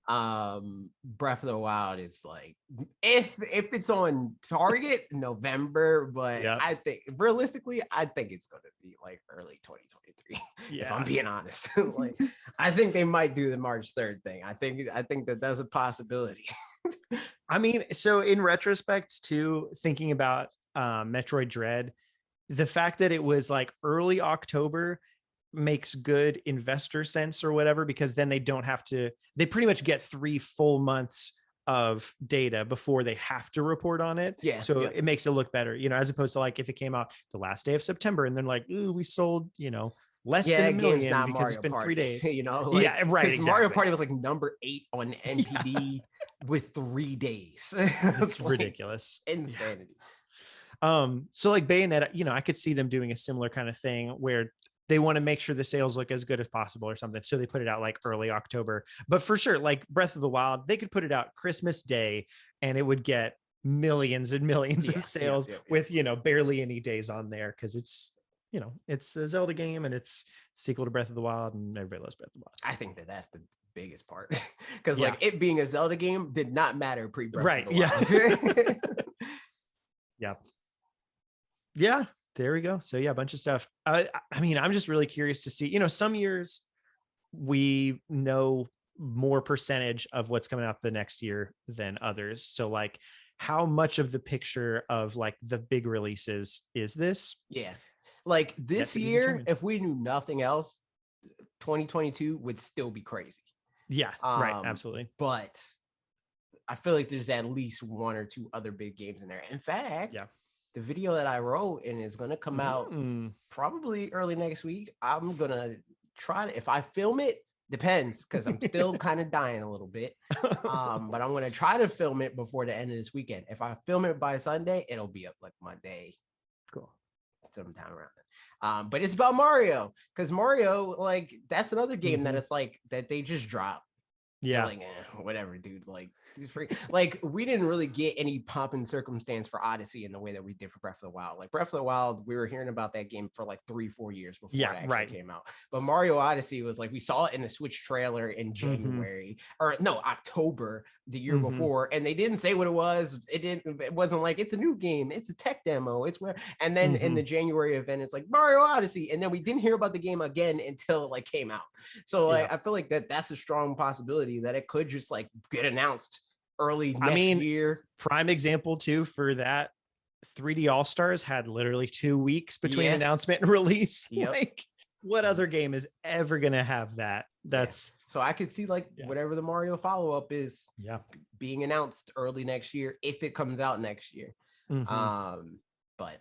Breath of the Wild is like, if it's on target, November, but I think realistically, I think it's gonna be like early 2023. If I'm being honest. Like, I think they might do the March 3rd thing. I think that that's a possibility. I mean, so in retrospect, too, thinking about Metroid Dread, the fact that it was like early October makes good investor sense or whatever, because then they pretty much get 3 full months of data before they have to report on it. So it makes it look better, as opposed to like if it came out the last day of September and then like, ooh, we sold, less than 1 million because Mario it's been Party, 3 days. Like, yeah, right. Exactly. Mario Party was like number 8 on NPD with 3 days. It's like ridiculous. Insanity. So like Bayonetta, I could see them doing a similar kind of thing where they want to make sure the sales look as good as possible or something. So they put it out like early October. But for sure, like Breath of the Wild, they could put it out Christmas Day and it would get millions and millions of sales with, barely any days on there, because it's, it's a Zelda game and it's sequel to Breath of the Wild and everybody loves Breath of the Wild. I think that's the biggest part, because like it being a Zelda game did not matter pre-Breath of the Wild. Yeah, there we go. So yeah, a bunch of stuff. I mean, I'm just really curious to see, some years we know more percentage of what's coming out the next year than others. So like, how much of the picture of like the big releases is this? Yeah. Like this year, if we knew nothing else, 2022 would still be crazy. Yeah, right. Absolutely. But I feel like there's at least 1 or 2 other big games in there. In fact, the video that I wrote and is going to come out probably early next week. I'm going to try to, if I film it, depends, because I'm still kind of dying a little bit. But I'm going to try to film it before the end of this weekend. If I film it by Sunday, it'll be up like Monday. Cool. Sometime around then. But it's about Mario, because Mario, like, that's another game that it's like that they just dropped. Like, whatever, dude. Like, like we didn't really get any pomp and circumstance for Odyssey in the way that we did for Breath of the Wild. Like Breath of the Wild, we were hearing about that game for like 3-4 years before it actually came out. But Mario Odyssey was like, we saw it in the Switch trailer in January or no, October the year before, and they didn't say what it was. It wasn't like it's a new game, it's a tech demo, it's where, and then in the January event, it's like Mario Odyssey, and then we didn't hear about the game again until it like came out. So like I feel like that's a strong possibility that it could just like get announced early next year. Prime example too for that, 3D All-Stars had literally 2 weeks between announcement and release. Like, what other game is ever gonna have that? That's so I could see like whatever the Mario follow-up is being announced early next year if it comes out next year. But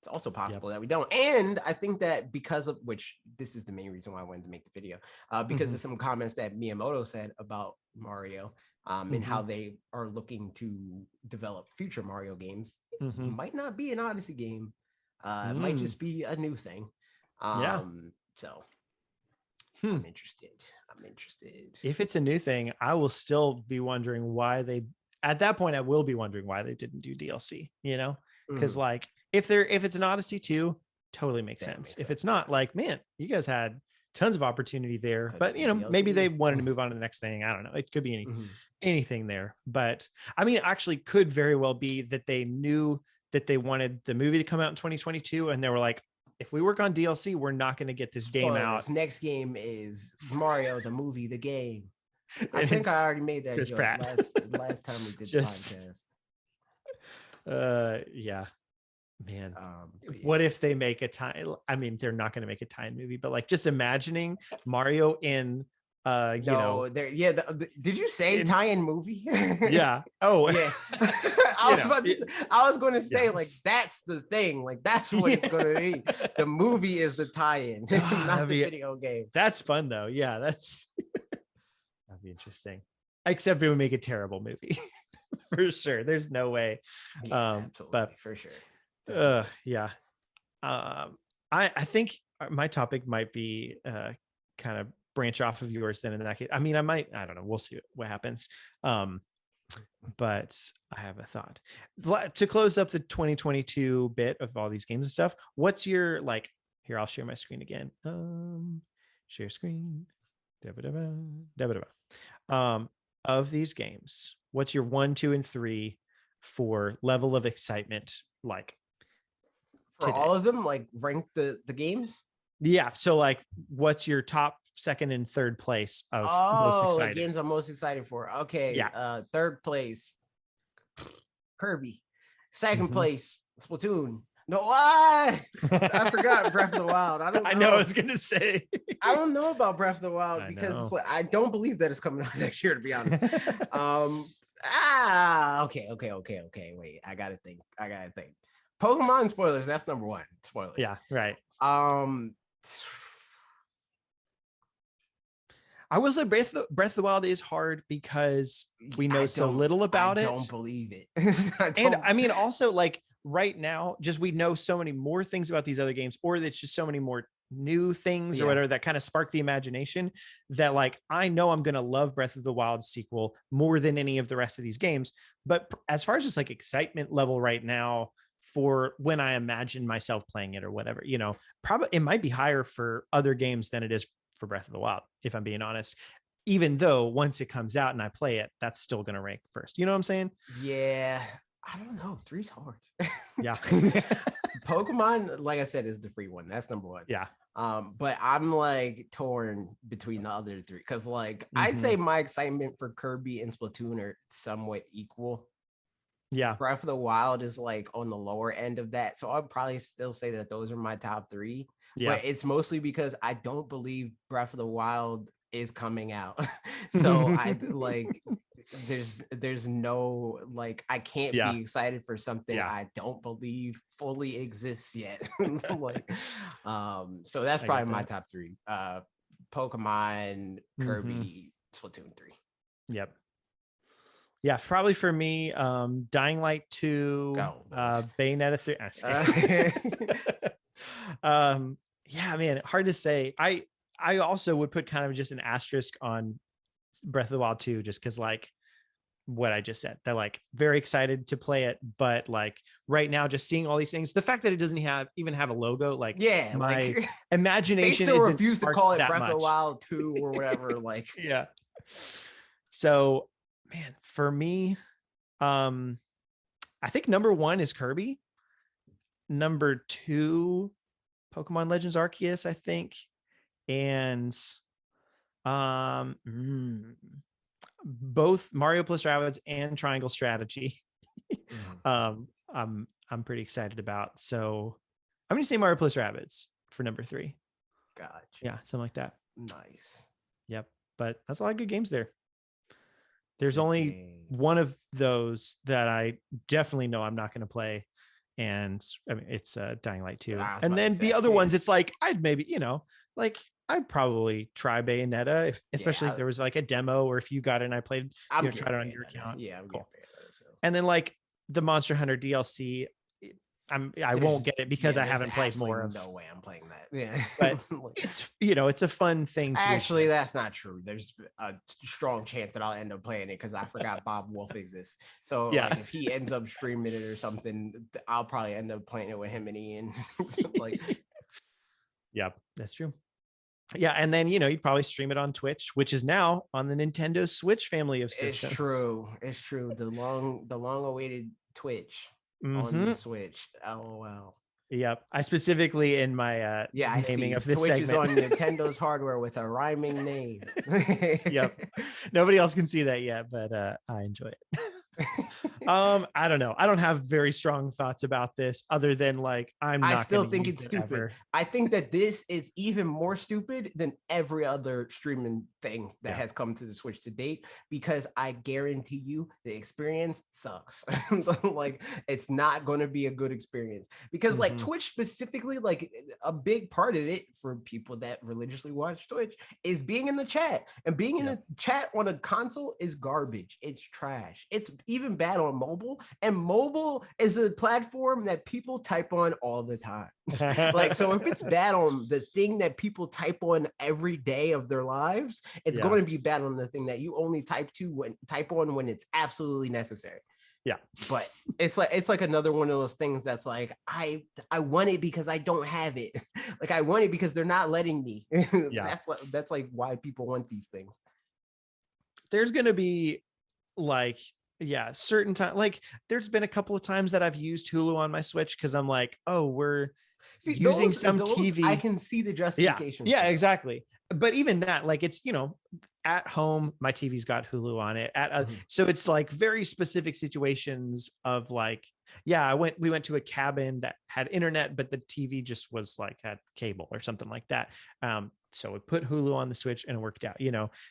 it's also possible that we don't. And I think that because of which, this is the main reason why I wanted to make the video, because of some comments that Miyamoto said about Mario and how they are looking to develop future Mario games. might not be an Odyssey game. It might just be a new thing. So I'm interested. If it's a new thing, I will still be wondering why they. At that point, I will be wondering why they didn't do DLC. You know, because like if it's an Odyssey 2, totally makes sense. If it's not, like, man, you guys had tons of opportunity there, but you know, DLC. Maybe they wanted to move on to the next thing. I don't know. It could be anything there, but I mean, actually, could very well be that they knew that they wanted the movie to come out in 2022, and they were like, if we work on DLC, we're not going to get this game out. Next game is Mario, the movie, the game. I think I already made that joke last time we did the podcast. Yeah, man. What if they make a tie? I mean, they're not going to make a tie-in movie, but like just imagining Mario in did you say tie-in movie? Yeah. Oh yeah. I was going to say like that's the thing, like that's what it's going to be. The movie is the tie-in, not the video game. That's fun though. Yeah, that'd be interesting. Except it would make a terrible movie for sure. There's no way. Absolutely, but for sure. I think my topic might be kind of branch off of yours then in that case. I mean, I don't know. We'll see what happens. But I have a thought to close up the 2022 bit of all these games and stuff. What's your, like, here, I'll share my screen again. Share screen. Of these games, what's your 1, 2, and 3 for level of excitement? Like for today? All of them, like rank the games. Yeah. So like, what's your top, second, and third place of most excited games I'm most excited for? Okay. Yeah. Third place, Kirby. Second place, Splatoon. No, I forgot Breath of the Wild. I know I was gonna say. I don't know about Breath of the Wild because it's like, I don't believe that it's coming out next year, to be honest. Okay. Wait, I gotta think. Pokemon spoilers. That's number 1. Spoilers. Yeah. Right. I will say Breath of the Wild is hard because we know so little about it. I don't believe it. I mean, also like right now, just we know so many more things about these other games, or it's just so many more new things or whatever that kind of spark the imagination that like, I know I'm going to love Breath of the Wild sequel more than any of the rest of these games. But as far as just like excitement level right now for when I imagine myself playing it or whatever, you know, probably it might be higher for other games than it is for Breath of the Wild, if I'm being honest, even though once it comes out and I play it, that's still going to rank first. You know what I'm saying? Yeah. I don't know. 3's hard. Yeah. Pokemon, like I said, is the free one. That's number 1. Yeah. But I'm like torn between the other 3 because like I'd say my excitement for Kirby and Splatoon are somewhat equal. Yeah. Breath of the Wild is like on the lower end of that. So I'd probably still say that those are my top 3. Yeah. But it's mostly because I don't believe Breath of the Wild is coming out. So I like there's no like I can't be excited for something I don't believe fully exists yet. Like so that's probably my top 3. Pokemon, Kirby, Splatoon 3. Yep. Yeah, probably for me, Dying Light 2, Bayonetta 3. Yeah, man, hard to say. I also would put kind of just an asterisk on Breath of the Wild 2, just because like what I just said, they're like very excited to play it, but like right now, just seeing all these things, the fact that it doesn't even have a logo, like my imagination they still refuse to call it Breath of the Wild 2 or whatever. Like yeah. So man, for me, I think number 1 is Kirby. Number 2, Pokemon Legends Arceus, I think. And both Mario plus Rabbids and Triangle Strategy. I'm pretty excited about. So I'm gonna say Mario plus Rabbids for number 3. Gotcha. Yeah, something like that. Nice. Yep. But that's a lot of good games there. There's only one of those that I definitely know I'm not going to play. And I mean, it's Dying Light 2. And then the other ones, it's like, I'd maybe, you know, like I'd probably try Bayonetta, especially if there was like a demo or if you got it and I played, tried it on your account. Yeah, I'm cool. Bayonetta, so. And then like the Monster Hunter DLC, I won't get it because I haven't played more of. No way I'm playing that. Yeah, but it's it's a fun thing to actually exist. That's not true. There's a strong chance that I'll end up playing it because I forgot Bob Wolf exists. So Yeah. like, if he ends up streaming it or something, I'll probably end up playing it with him and Ian. Like, yeah, that's true. Yeah, and then you'd probably stream it on Twitch, which is now on the Nintendo Switch family of systems. It's true. The long awaited Twitch on the Switch. LOL. Yep. I specifically in my naming of this Twitch segment is on Nintendo's hardware with a rhyming name. Yep. Nobody else can see that yet, but I enjoy it. I don't know. I don't have very strong thoughts about this other than like I still think it's stupid. Ever. I think that this is even more stupid than every other streaming thing that has come to the Switch to date, because I guarantee you the experience sucks. Like, it's not going to be a good experience because like Twitch specifically, like a big part of it for people that religiously watch Twitch is being in the chat, and being in the chat on a console is garbage. It's trash. It's even bad on mobile, and mobile is a platform that people type on all the time. Like, so if it's bad on the thing that people type on every day of their lives, it's going to be bad on the thing that you only type on when it's absolutely necessary. Yeah. But it's like another one of those things that's like, I want it because I don't have it. Like, I want it because they're not letting me. That's like why people want these things. There's going to be like, certain time, like there's been a couple of times that I've used Hulu on my Switch because I'm like, oh, we're using some TV. I can see the justification. Yeah, exactly. But even that, like, it's at home, my TV's got Hulu on it. So it's like very specific situations of like, we went to a cabin that had internet, but the TV just was like had cable or something like that. So we put Hulu on the Switch and it worked out,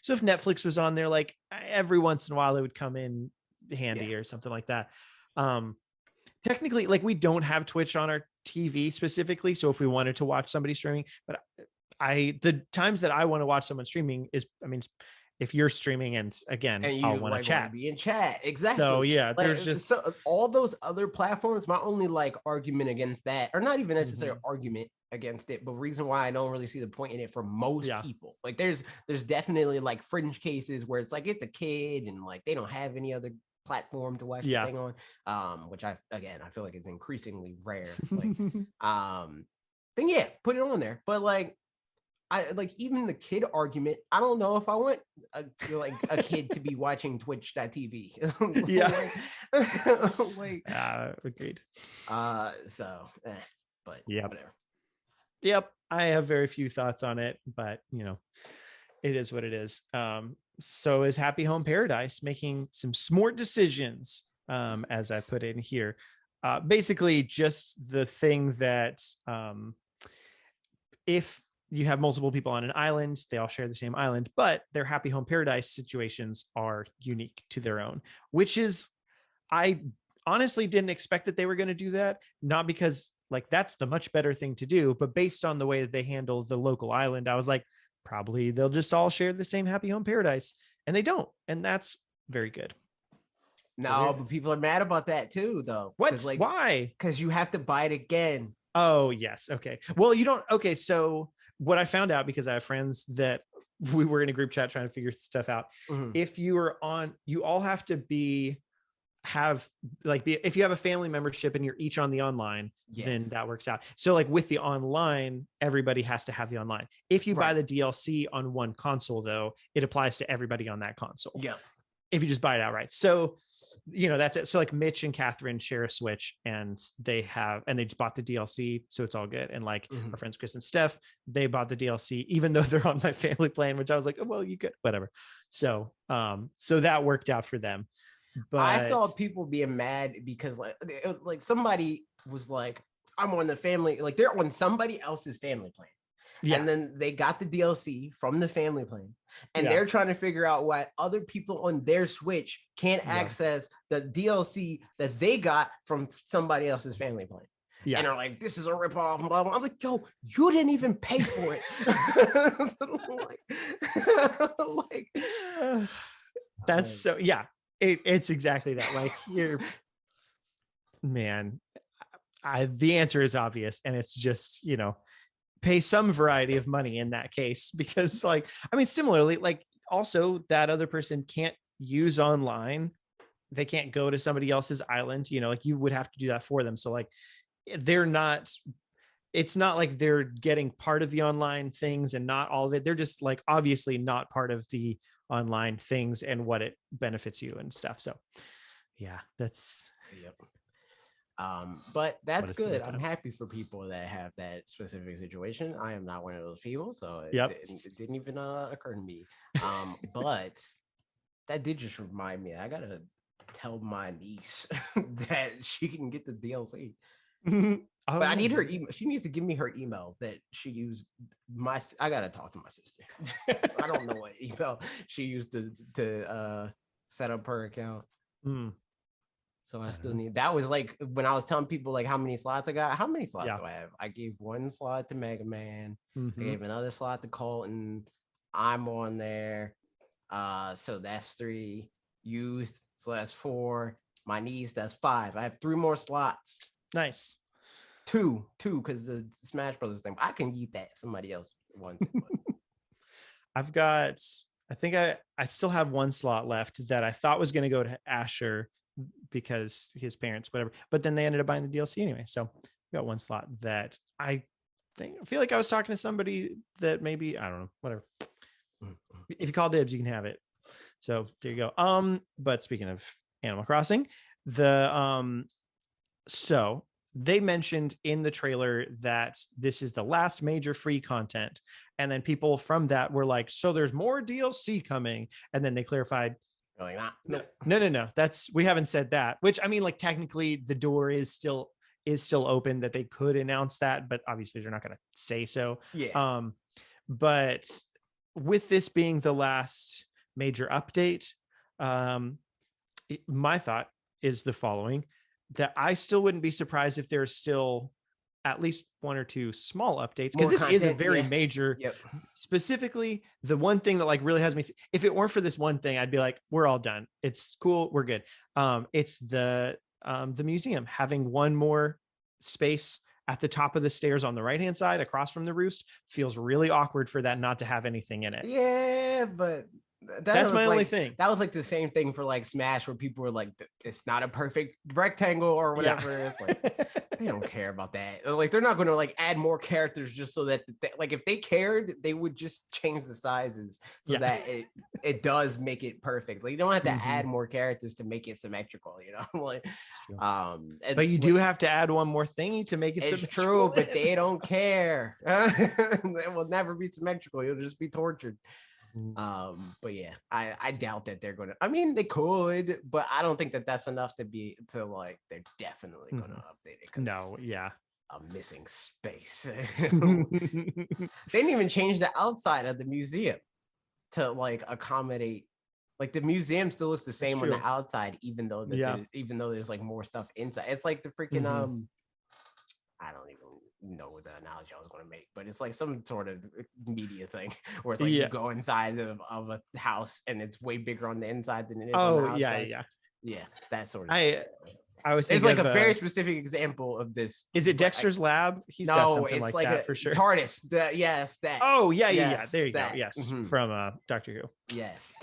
So if Netflix was on there, like every once in a while, it would come in handy or something like that. Technically, like, we don't have Twitch on our TV specifically. So if we wanted to watch somebody streaming, but the times that I want to watch someone streaming is, if you're streaming and I'll want to chat. Be in chat. Exactly. So like, there's just all those other platforms. My only like argument against that, or not even necessarily argument against it, but reason why I don't really see the point in it for most people. Like, there's definitely like fringe cases where it's like it's a kid and like they don't have any other platform to watch the thing on, which I feel like it's increasingly rare. Like, then put it on there. But like, I like even the kid argument. I don't know if I want a kid to be watching Twitch.tv. Agreed. But whatever. Yep. I have very few thoughts on it, but it is what it is. So is Happy Home Paradise making some smart decisions, as I put in here. Basically just the thing that if you have multiple people on an island, they all share the same island, but their Happy Home Paradise situations are unique to their own, which is, I honestly didn't expect that they were going to do that. Not because like that's the much better thing to do, but based on the way that they handle the local island, I was like, probably they'll just all share the same Happy Home Paradise, and they don't. And that's very good. No, but people are mad about that too, though. What? Like, why? Because you have to buy it again. Oh, yes. Okay. Well, you don't. Okay. So what I found out, because I have friends that we were in a group chat trying to figure stuff out. If you are on, you all have to if you have a family membership and you're each on the online, then that works out. So like with the online, everybody has to have the online. If you buy the DLC on one console, though, it applies to everybody on that console. Yeah. If you just buy it outright. So, that's it. So like Mitch and Catherine share a Switch, and they just bought the DLC. So it's all good. And like our friends, Chris and Steph, they bought the DLC, even though they're on my family plan, which I was like, oh, well, you could, whatever. So, so that worked out for them. But I saw people being mad because like somebody was like, I'm on the family, like they're on somebody else's family plan. And then they got the DLC from the family plan, and they're trying to figure out why other people on their Switch can't access the DLC that they got from somebody else's family plan. Yeah. And they're like, this is a ripoff and blah, blah. I'm like, yo, you didn't even pay for it. That's so, it's exactly that. Like, man, the answer is obvious, and it's just, pay some variety of money in that case, because like, I mean, similarly, like also that other person can't use online. They can't go to somebody else's island, like you would have to do that for them. So like they're not, it's not like they're getting part of the online things and not all of it. They're just like obviously not part of the online things and what it benefits you and stuff. So yeah, that's Yep. But that's good. I'm happy for people that have that specific situation. I am not one of those people, so it didn't even occur to me. But that did just remind me, I gotta tell my niece that she can get the DLC. But I need her email. She needs to give me her email that she used. I gotta talk to my sister. I don't know what email she used to set up her account. So I still need. That was like when I was telling people like how many slots I got. How many slots do I have? I gave one slot to Mega Man. I gave another slot to Colton. I'm on there. So that's 3. Youth, so that's 4. My niece, that's 5. I have 3 more slots. Nice. 2 because the Smash Brothers thing. I can eat that if somebody else wants it. I've got, I think I still have 1 slot left that I thought was going to go to Asher because his parents, whatever, but then they ended up buying the DLC anyway. So I got 1 slot that I feel like I was talking to somebody that maybe, I don't know, whatever. If you call dibs, you can have it. So there you go. But speaking of Animal Crossing, so they mentioned in the trailer that this is the last major free content. And then people from that were like, so there's more DLC coming. And then they clarified, like, no. We haven't said that, which I mean, like technically the door is still open that they could announce that, but obviously they're not going to say so. Yeah. But with this being the last major update, my thought is the following, that I still wouldn't be surprised if there's still at least 1 or 2 small updates, because this is a very major. Specifically, the one thing that like really has me, if it weren't for this one thing, I'd be like, we're all done. It's cool. We're good. It's the museum having 1 more space at the top of the stairs on the right-hand side across from the roost. Feels really awkward for that not to have anything in it. Yeah, but that's my only thing. That was like the same thing for like Smash, where people were like, it's not a perfect rectangle or whatever. Yeah. It's like they don't care about that. Like they're not going to like add more characters just so that like if they cared, they would just change the sizes so that it does make it perfect. Like you don't have to add more characters to make it symmetrical, like but you do have to add 1 more thingy to make it symmetrical. True, but they don't care. It will never be symmetrical. You'll just be tortured. But yeah, I doubt that they're going to, I mean, they could, but I don't think that that's enough to like, they're definitely going to update it. No, yeah. A missing space. They didn't even change the outside of the museum to like accommodate, like the museum still looks the same on the outside, even though there's like more stuff inside. It's like the freaking, I don't even know what the analogy I was going to make, but it's like some sort of media thing where it's like you go inside of a house and it's way bigger on the inside than it is on the outside. Yeah, that sort of I was there's like a very specific example of this. Is it Dexter's Lab? He's got something like that for sure. TARDIS. Yes, that. Oh yeah. There you go. Yes, from Doctor Who. Yes.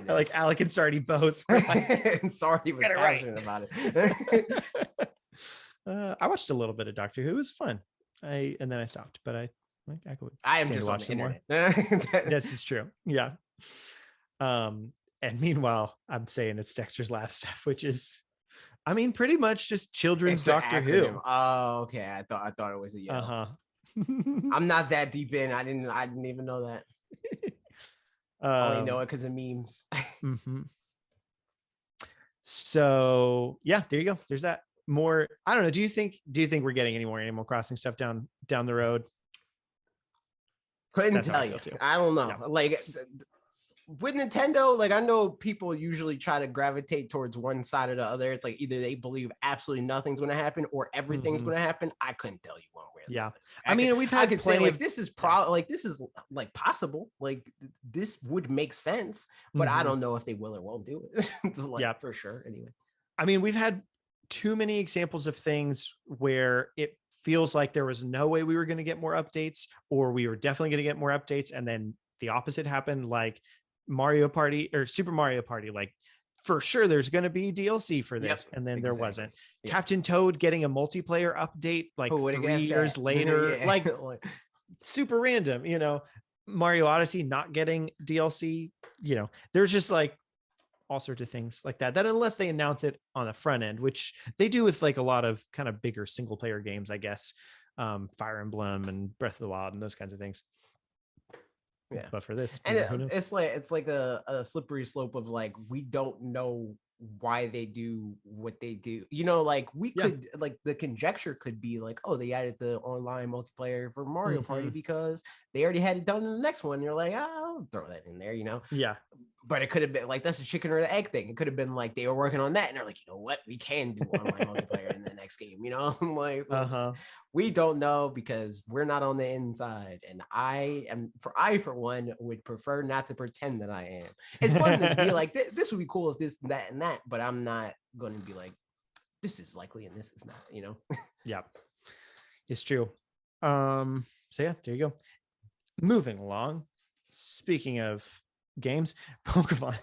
Like Alec and Sardi both. And Sardi was passionate about it. I watched a little bit of Doctor Who. It was fun. And then I stopped, but I am just watching some more. This is true. Yeah. And meanwhile, I'm saying it's Dexter's Lab stuff, which is, I mean, pretty much just children's Doctor Who. Oh, okay. I thought it was a yellow. I'm not that deep in. I didn't even know that. I only know it because of memes. So yeah, there you go. There's that. More, I don't know. Do you think we're getting any more Animal Crossing stuff down the road? Couldn't tell you. I don't know. Yeah. Like with Nintendo, like I know people usually try to gravitate towards one side or the other. It's like either they believe absolutely nothing's going to happen or everything's going to happen. I couldn't tell you one way or the other. I mean, we've had plenty of this is this is like possible. Like this would make sense, but I don't know if they will or won't do it. Like, for sure. Anyway, I mean, we've had too many examples of things where it feels like there was no way we were going to get more updates, or we were definitely going to get more updates, and then the opposite happened, like Mario Party or Super Mario Party. Like, for sure there's going to be DLC for this, and then there wasn't. Captain Toad getting a multiplayer update like 3 years later. Like super random, Mario Odyssey not getting DLC. There's just like all sorts of things like that unless they announce it on the front end, which they do with like a lot of kind of bigger single player games, I guess. Fire Emblem and Breath of the Wild and those kinds of things. Yeah, but for this, and it's like a slippery slope of like, we don't know why they do what they do. Like we could, like the conjecture could be like, oh, they added the online multiplayer for Mario Party because they already had it done in the next one. You're like, I'll throw that in there, Yeah. But it could have been like, that's a chicken or the egg thing. It could have been like they were working on that and they're like, you know what, we can do online multiplayer in the next game, like we don't know because we're not on the inside. And I for one would prefer not to pretend that I am. It's fun to be like, this would be cool if this, that, and that, but I'm not going to be like, this is likely and this is not, Yeah, it's true. So yeah, there you go. Moving along. Speaking of games, Pokemon.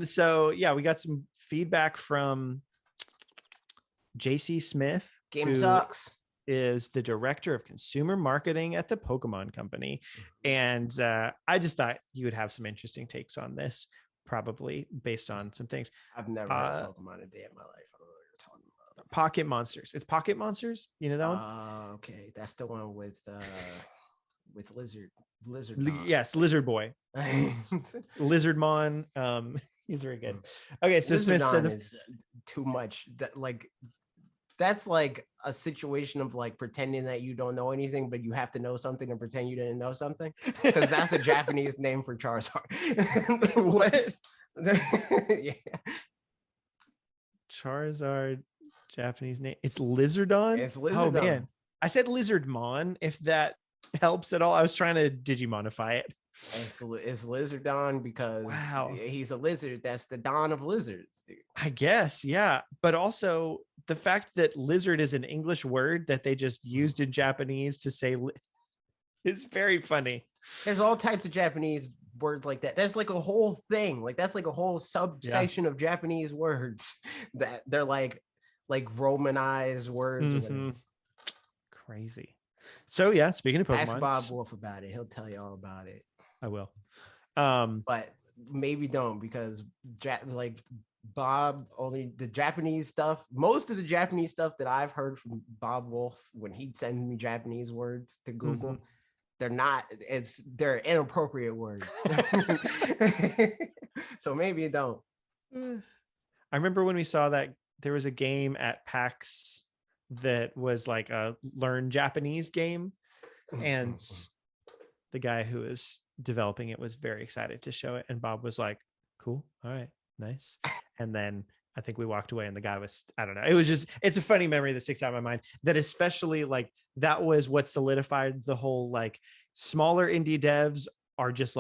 So yeah, we got some feedback from JC Smith. Game sucks. Is the director of consumer marketing at the Pokemon Company. And I just thought you would have some interesting takes on this, probably based on some things. I've never heard of Pokemon a day in my life. I don't know what you're talking about. Pocket Monsters. It's Pocket Monsters. You know that one? Okay. That's the one with Lizard. Yes, Lizard Boy. Lizardmon. He's very good. Okay, so Smith said is too much. That's like a situation of like pretending that you don't know anything, but you have to know something and pretend you didn't know something, because that's the Japanese name for Charizard. What? Yeah. Charizard, Japanese name. It's Lizardon. It's Lizardon. Oh man, I said Lizardmon. If that helps at all, I was trying to Digimonify it. It's Lizardon because he's a lizard. That's the dawn of lizards, dude. I guess, yeah. But also the fact that lizard is an English word that they just used in Japanese to say is very funny. There's all types of Japanese words like that. That's like a whole thing. Like that's like a whole subsection of Japanese words that they're like Romanized words. Or whatever. Crazy. So yeah, speaking of Pokemon, ask Bob Wolf about it. He'll tell you all about it. I will. But maybe don't, because Bob, only the Japanese stuff, most of the Japanese stuff that I've heard from Bob Wolf when he sends me Japanese words to Google, they're inappropriate words. So maybe don't. I remember when we saw that there was a game at PAX that was like a learn Japanese game, and the guy who was developing it was very excited to show it, and Bob was like, cool, all right, nice. And then I think we walked away and the guy was, I don't know, it's a funny memory that sticks out in my mind, that especially like that was what solidified the whole like smaller indie devs are just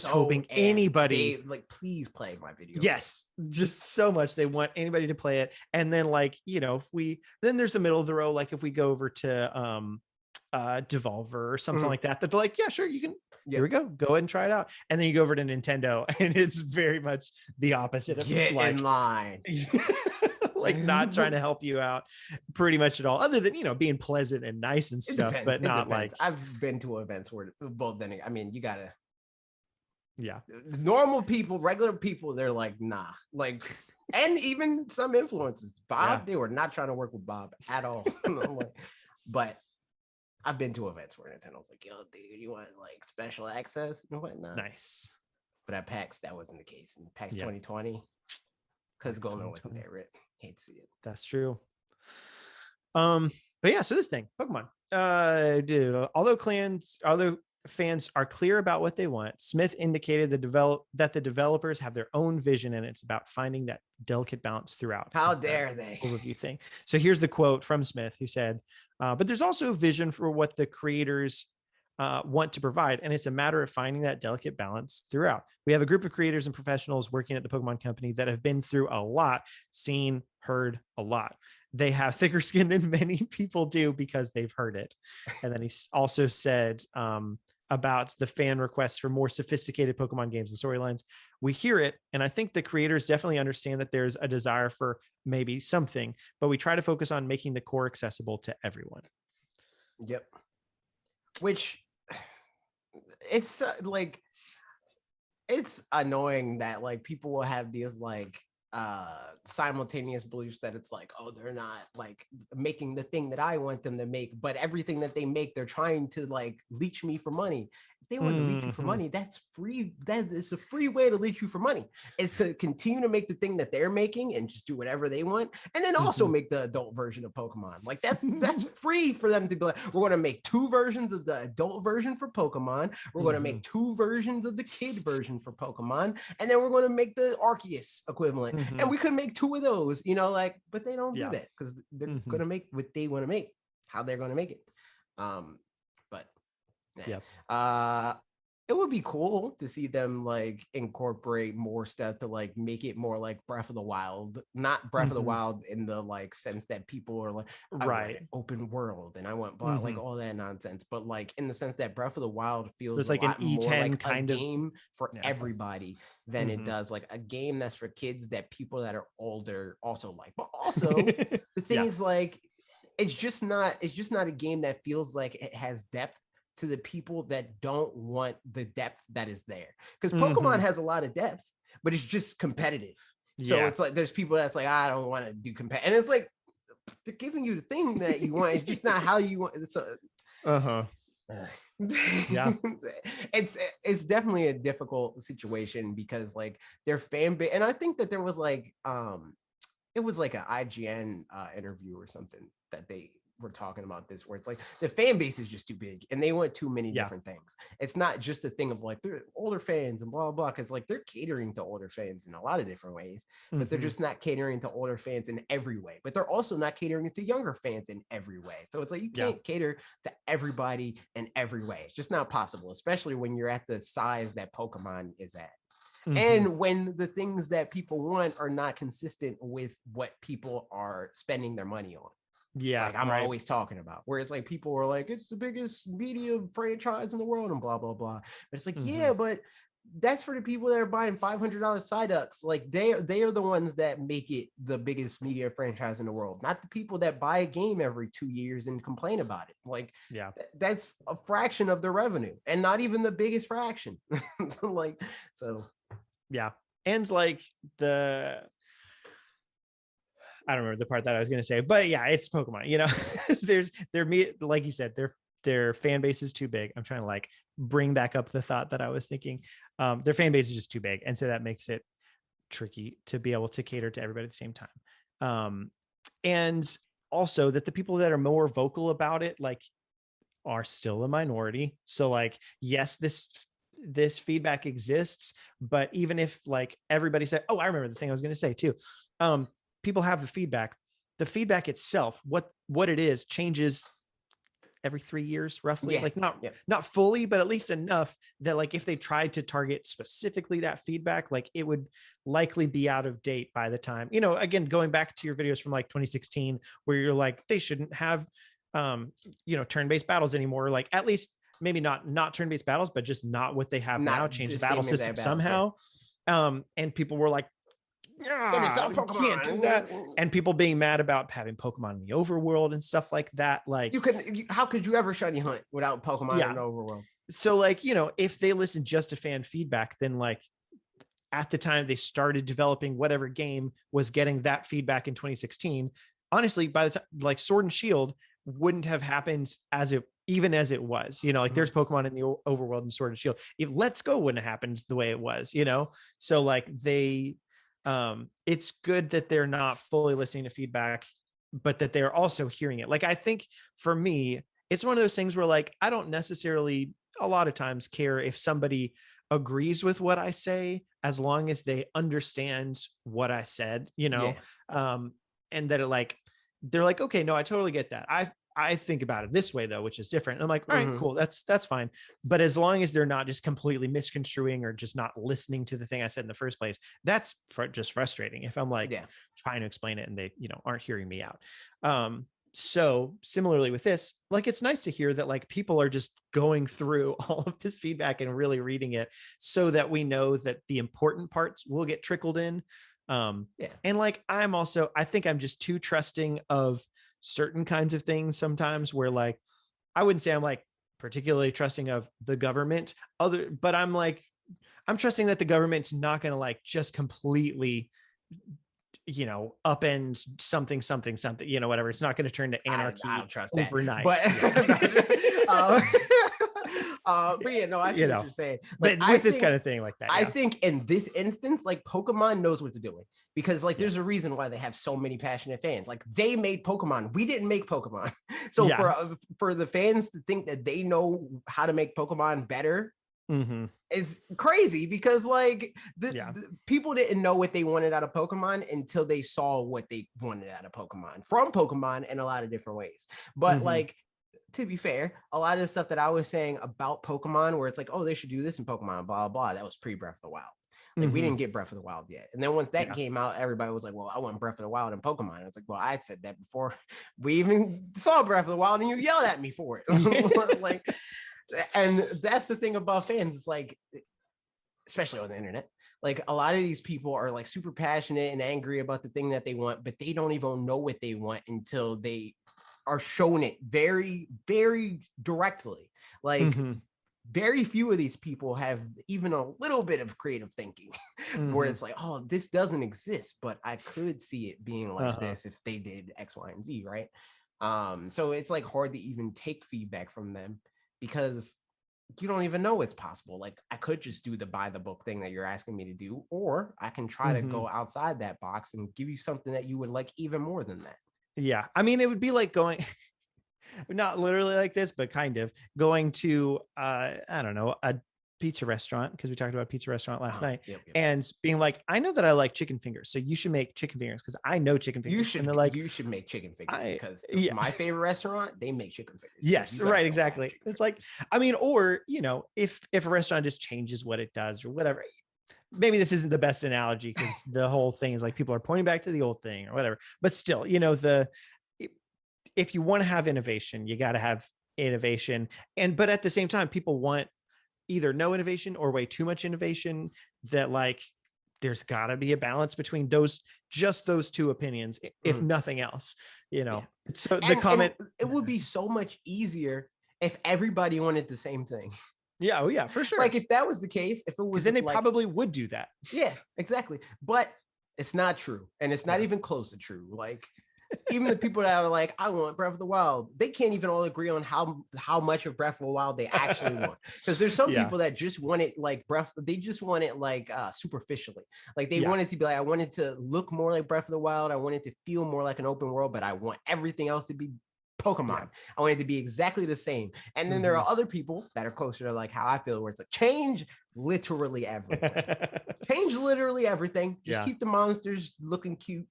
hoping anybody please play my video. Yes, just so much they want anybody to play it. And then then there's the middle of the row, like if we go over to Devolver or something like that, they're like, yeah, sure, you can. Here we go ahead and try it out. And then you go over to Nintendo and it's very much the opposite of get in line. Like not trying to help you out pretty much at all, other than being pleasant and nice and stuff. But not like I've been to events where then I mean you gotta, yeah, normal people, regular people, they're like, nah, like, and even some influencers, Bob, they were not trying to work with Bob at all. But I've been to events where Nintendo's like, yo, dude, you want like special access and whatnot. Nice. But at PAX, that wasn't the case. In PAX 2020, because Golden wasn't there, Rip. Hate to see it. That's true. But yeah, so this thing, Pokemon. Dude, although fans are clear about what they want, Smith indicated that the developers have their own vision, and it's about finding that delicate balance throughout. How dare they? Overview thing. So here's the quote from Smith, who said, but there's also a vision for what the creators want to provide, and it's a matter of finding that delicate balance throughout. We have a group of creators and professionals working at the Pokemon Company that have been through a lot, seen heard a lot. They have thicker skin than many people do because they've heard it. And then he also said about the fan requests for more sophisticated Pokemon games and storylines. We hear it, and I think the creators definitely understand that there's a desire for maybe something, but we try to focus on making the core accessible to everyone. Yep. Which it's like, it's annoying that like people will have these like simultaneous beliefs that it's like, oh, they're not like making the thing that I want them to make, but everything that they make, they're trying to like leech me for money. If they want to leech you for money, that's free. That is a free way to leech you for money, is to continue to make the thing that they're making and just do whatever they want, and then also make the adult version of Pokemon. Like that's free for them to be like, we're going to make 2 versions of the adult version for Pokemon, we're going to make 2 versions of the kid version for Pokemon, and then we're going to make the Arceus equivalent. And we could make 2 of those, you know, like, but they don't do that because they're going to make what they want to make, how they're going to make it. But it would be cool to see them like incorporate more stuff to like make it more like Breath of the Wild, not Breath of the Wild in the like sense that people are like, I want an open world and I want like all that nonsense, but like in the sense that Breath of the Wild feels like a lot an E10 more like kind a of game for everybody than it does like a game that's for kids that people that are older also like. But also the thing is like, it's just not a game that feels like it has depth to the people that don't want the depth that is there, because Pokemon has a lot of depth, but it's just competitive. So it's like there's people that's like, I don't want to do competitive, and it's like they're giving you the thing that you want. It's just not how you want. So, it's definitely a difficult situation because like their fan base, and I think that there was like it was like an IGN interview or something that they were talking about this, where it's like the fan base is just too big and they want too many different things. It's not just a thing of like they're older fans and blah blah blah, because like they're catering to older fans in a lot of different ways, but they're just not catering to older fans in every way, but they're also not catering to younger fans in every way. So it's like you can't cater to everybody in every way. It's just not possible, especially when you're at the size that Pokemon is at. And when the things that people want are not consistent with what people are spending their money on. Like I'm always talking about, whereas like people are like, it's the biggest media franchise in the world and blah blah blah, but it's like yeah, but that's for the people that are buying $500 Psyducks. Like they are the ones that make it the biggest media franchise in the world, not the people that buy a game every 2 years and complain about it. Like that's a fraction of the revenue, and not even the biggest fraction. Like so and like I don't remember the part that I was going to say, but yeah, it's Pokemon, you know. Like you said, their fan base is too big. I'm trying to like bring back up the thought that I was thinking. Their fan base is just too big, and so that makes it tricky to be able to cater to everybody at the same time. And also that the people that are more vocal about it like are still a minority. So like, yes, this feedback exists, but even if like everybody said, oh, I remember the thing I was going to say too. People have the feedback itself, what it is changes every 3 years roughly. Like not fully, but at least enough that like if they tried to target specifically that feedback, like it would likely be out of date by the time, you know, again, going back to your videos from like 2016, where you're like, they shouldn't have you know, turn-based battles anymore. Like at least maybe not turn-based battles, but just not what they have now, change the battle system somehow. And people were like, yeah, you can't do that. And people being mad about having Pokemon in the overworld and stuff like that. Like how could you ever shiny hunt without Pokemon in the overworld? So like, you know, if they listen just to fan feedback, then like at the time they started developing whatever game was getting that feedback in 2016, honestly, by the time like Sword and Shield wouldn't have happened even as it was, you know, like there's Pokemon in the overworld and Sword and Shield. Let's Go wouldn't have happened the way it was, you know? So like it's good that they're not fully listening to feedback, but that they're also hearing it. Like, I think for me, it's one of those things where like, I don't necessarily a lot of times care if somebody agrees with what I say, as long as they understand what I said, you know? And that they're like, okay, no, I totally get that. I think about it this way though, which is different. And I'm like, all right, Mhm. cool. That's fine. But as long as they're not just completely misconstruing or just not listening to the thing I said in the first place, that's just frustrating. If I'm like Yeah. trying to explain it and they, aren't hearing me out. So similarly with this, like, it's nice to hear that like people are just going through all of this feedback and really reading it so that we know that the important parts will get trickled in. Yeah. And like, I think I'm just too trusting of certain kinds of things sometimes where like, I wouldn't say I'm like particularly trusting of the government but I'm trusting that the government's not going to like just completely, upend something, whatever. It's not going to turn to anarchy I don't trust overnight. that. But but yeah, no, I see what you're saying. Like, but with this kind of thing like that, I think in this instance, like Pokemon knows what they're doing because like there's a reason why they have so many passionate fans. Like they made Pokemon, we didn't make Pokemon. So for the fans to think that they know how to make Pokemon better is crazy because like the people didn't know what they wanted out of Pokemon until they saw what they wanted out of Pokemon from Pokemon in a lot of different ways. But like, to be fair, a lot of the stuff that I was saying about Pokemon, where it's like, oh, they should do this in Pokemon, blah, blah, that was pre-Breath of the Wild. Like, we didn't get Breath of the Wild yet. And then once that came out, everybody was like, well, I want Breath of the Wild in Pokemon. It's like, well, I said that before we even saw Breath of the Wild and you yelled at me for it. Like, and that's the thing about fans. It's like, especially on the internet, like a lot of these people are like super passionate and angry about the thing that they want, but they don't even know what they want until they are shown it very, very directly. Like very few of these people have even a little bit of creative thinking where it's like, oh, this doesn't exist, but I could see it being like this if they did X, Y, and Z, right? So it's like hard to even take feedback from them because you don't even know it's possible. Like I could just do the by the book thing that you're asking me to do, or I can try to go outside that box and give you something that you would like even more than that. Yeah. I mean, it would be like going, not literally like this, but kind of going to, I don't know, a pizza restaurant, because we talked about pizza restaurant last night, and being like, I know that I like chicken fingers, so you should make chicken fingers because I know chicken fingers. You should make chicken fingers because my favorite restaurant, they make chicken fingers. Yes, right, exactly. It's like, I mean, or, if a restaurant just changes what it does or whatever, maybe this isn't the best analogy because the whole thing is like people are pointing back to the old thing or whatever, but still, if you want to have innovation, you got to have innovation. But at the same time, people want either no innovation or way too much innovation. That like, there's got to be a balance between those two opinions, if nothing else, So the comment, it would be so much easier if everybody wanted the same thing. Yeah. Oh yeah, for sure. Like if that was the case, if it was, then they probably would do that. Yeah, exactly. But it's not true. And it's not even close to true. Like even the people that are like, I want Breath of the Wild, they can't even all agree on how much of Breath of the Wild they actually want. Because there's some people that just want it like they just want it like superficially. Like they want it to be like, I want it to look more like Breath of the Wild. I want it to feel more like an open world, but I want everything else to be Pokemon. I want it to be exactly the same. And then there are other people that are closer to like how I feel, where it's like change literally everything. Change literally everything. Just keep the monsters looking cute,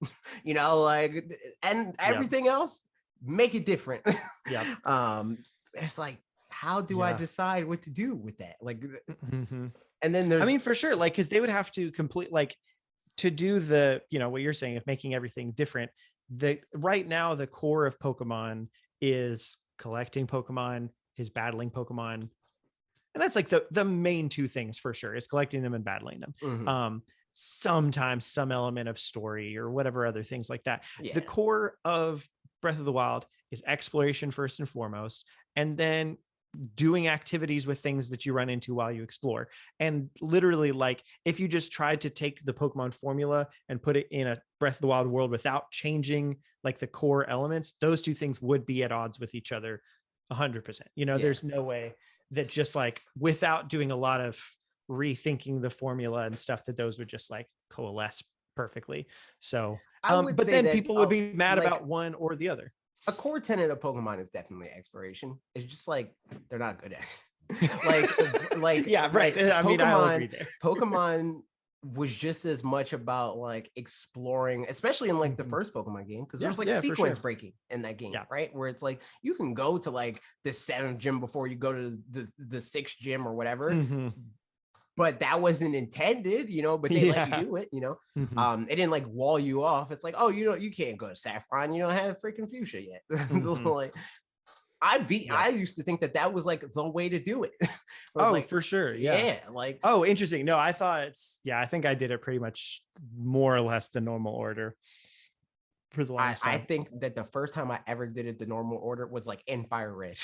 like, and everything else, make it different. It's like, how do I decide what to do with that? Like, and then there's, I mean, for sure, like, because they would have to complete, like, to do the, what you're saying of making everything different. Right now, the core of Pokemon is collecting Pokemon, is battling Pokemon. And that's like the main two things for sure, is collecting them and battling them. Sometimes some element of story or whatever other things like that. The core of Breath of the Wild is exploration first and foremost, and then doing activities with things that you run into while you explore. And literally, like, if you just tried to take the Pokemon formula and put it in a Breath of the Wild world without changing like the core elements, those two things would be at odds with each other 100%. There's no way that just like without doing a lot of rethinking the formula and stuff, that those would just like coalesce perfectly. So but then people would be mad about one or the other. A core tenet of Pokemon is definitely exploration. It's just like they're not good at it. like yeah, right. I mean, I'll agree there. Pokemon was just as much about like exploring, especially in like the first Pokemon game, because there's like sequence breaking in that game, right? Where it's like you can go to like the 7th gym before you go to the 6th gym or whatever. But that wasn't intended, you know, but they let you do it, you know. It didn't like wall you off. It's like, oh, you can't go to Saffron, you don't have freaking Fuchsia yet. Like I used to think that was like the way to do it. Oh, like, for sure. Like, oh, interesting. No, I thought I think I did it pretty much more or less the normal order for the longest time. I think that the first time I ever did it the normal order was like in Fire Red.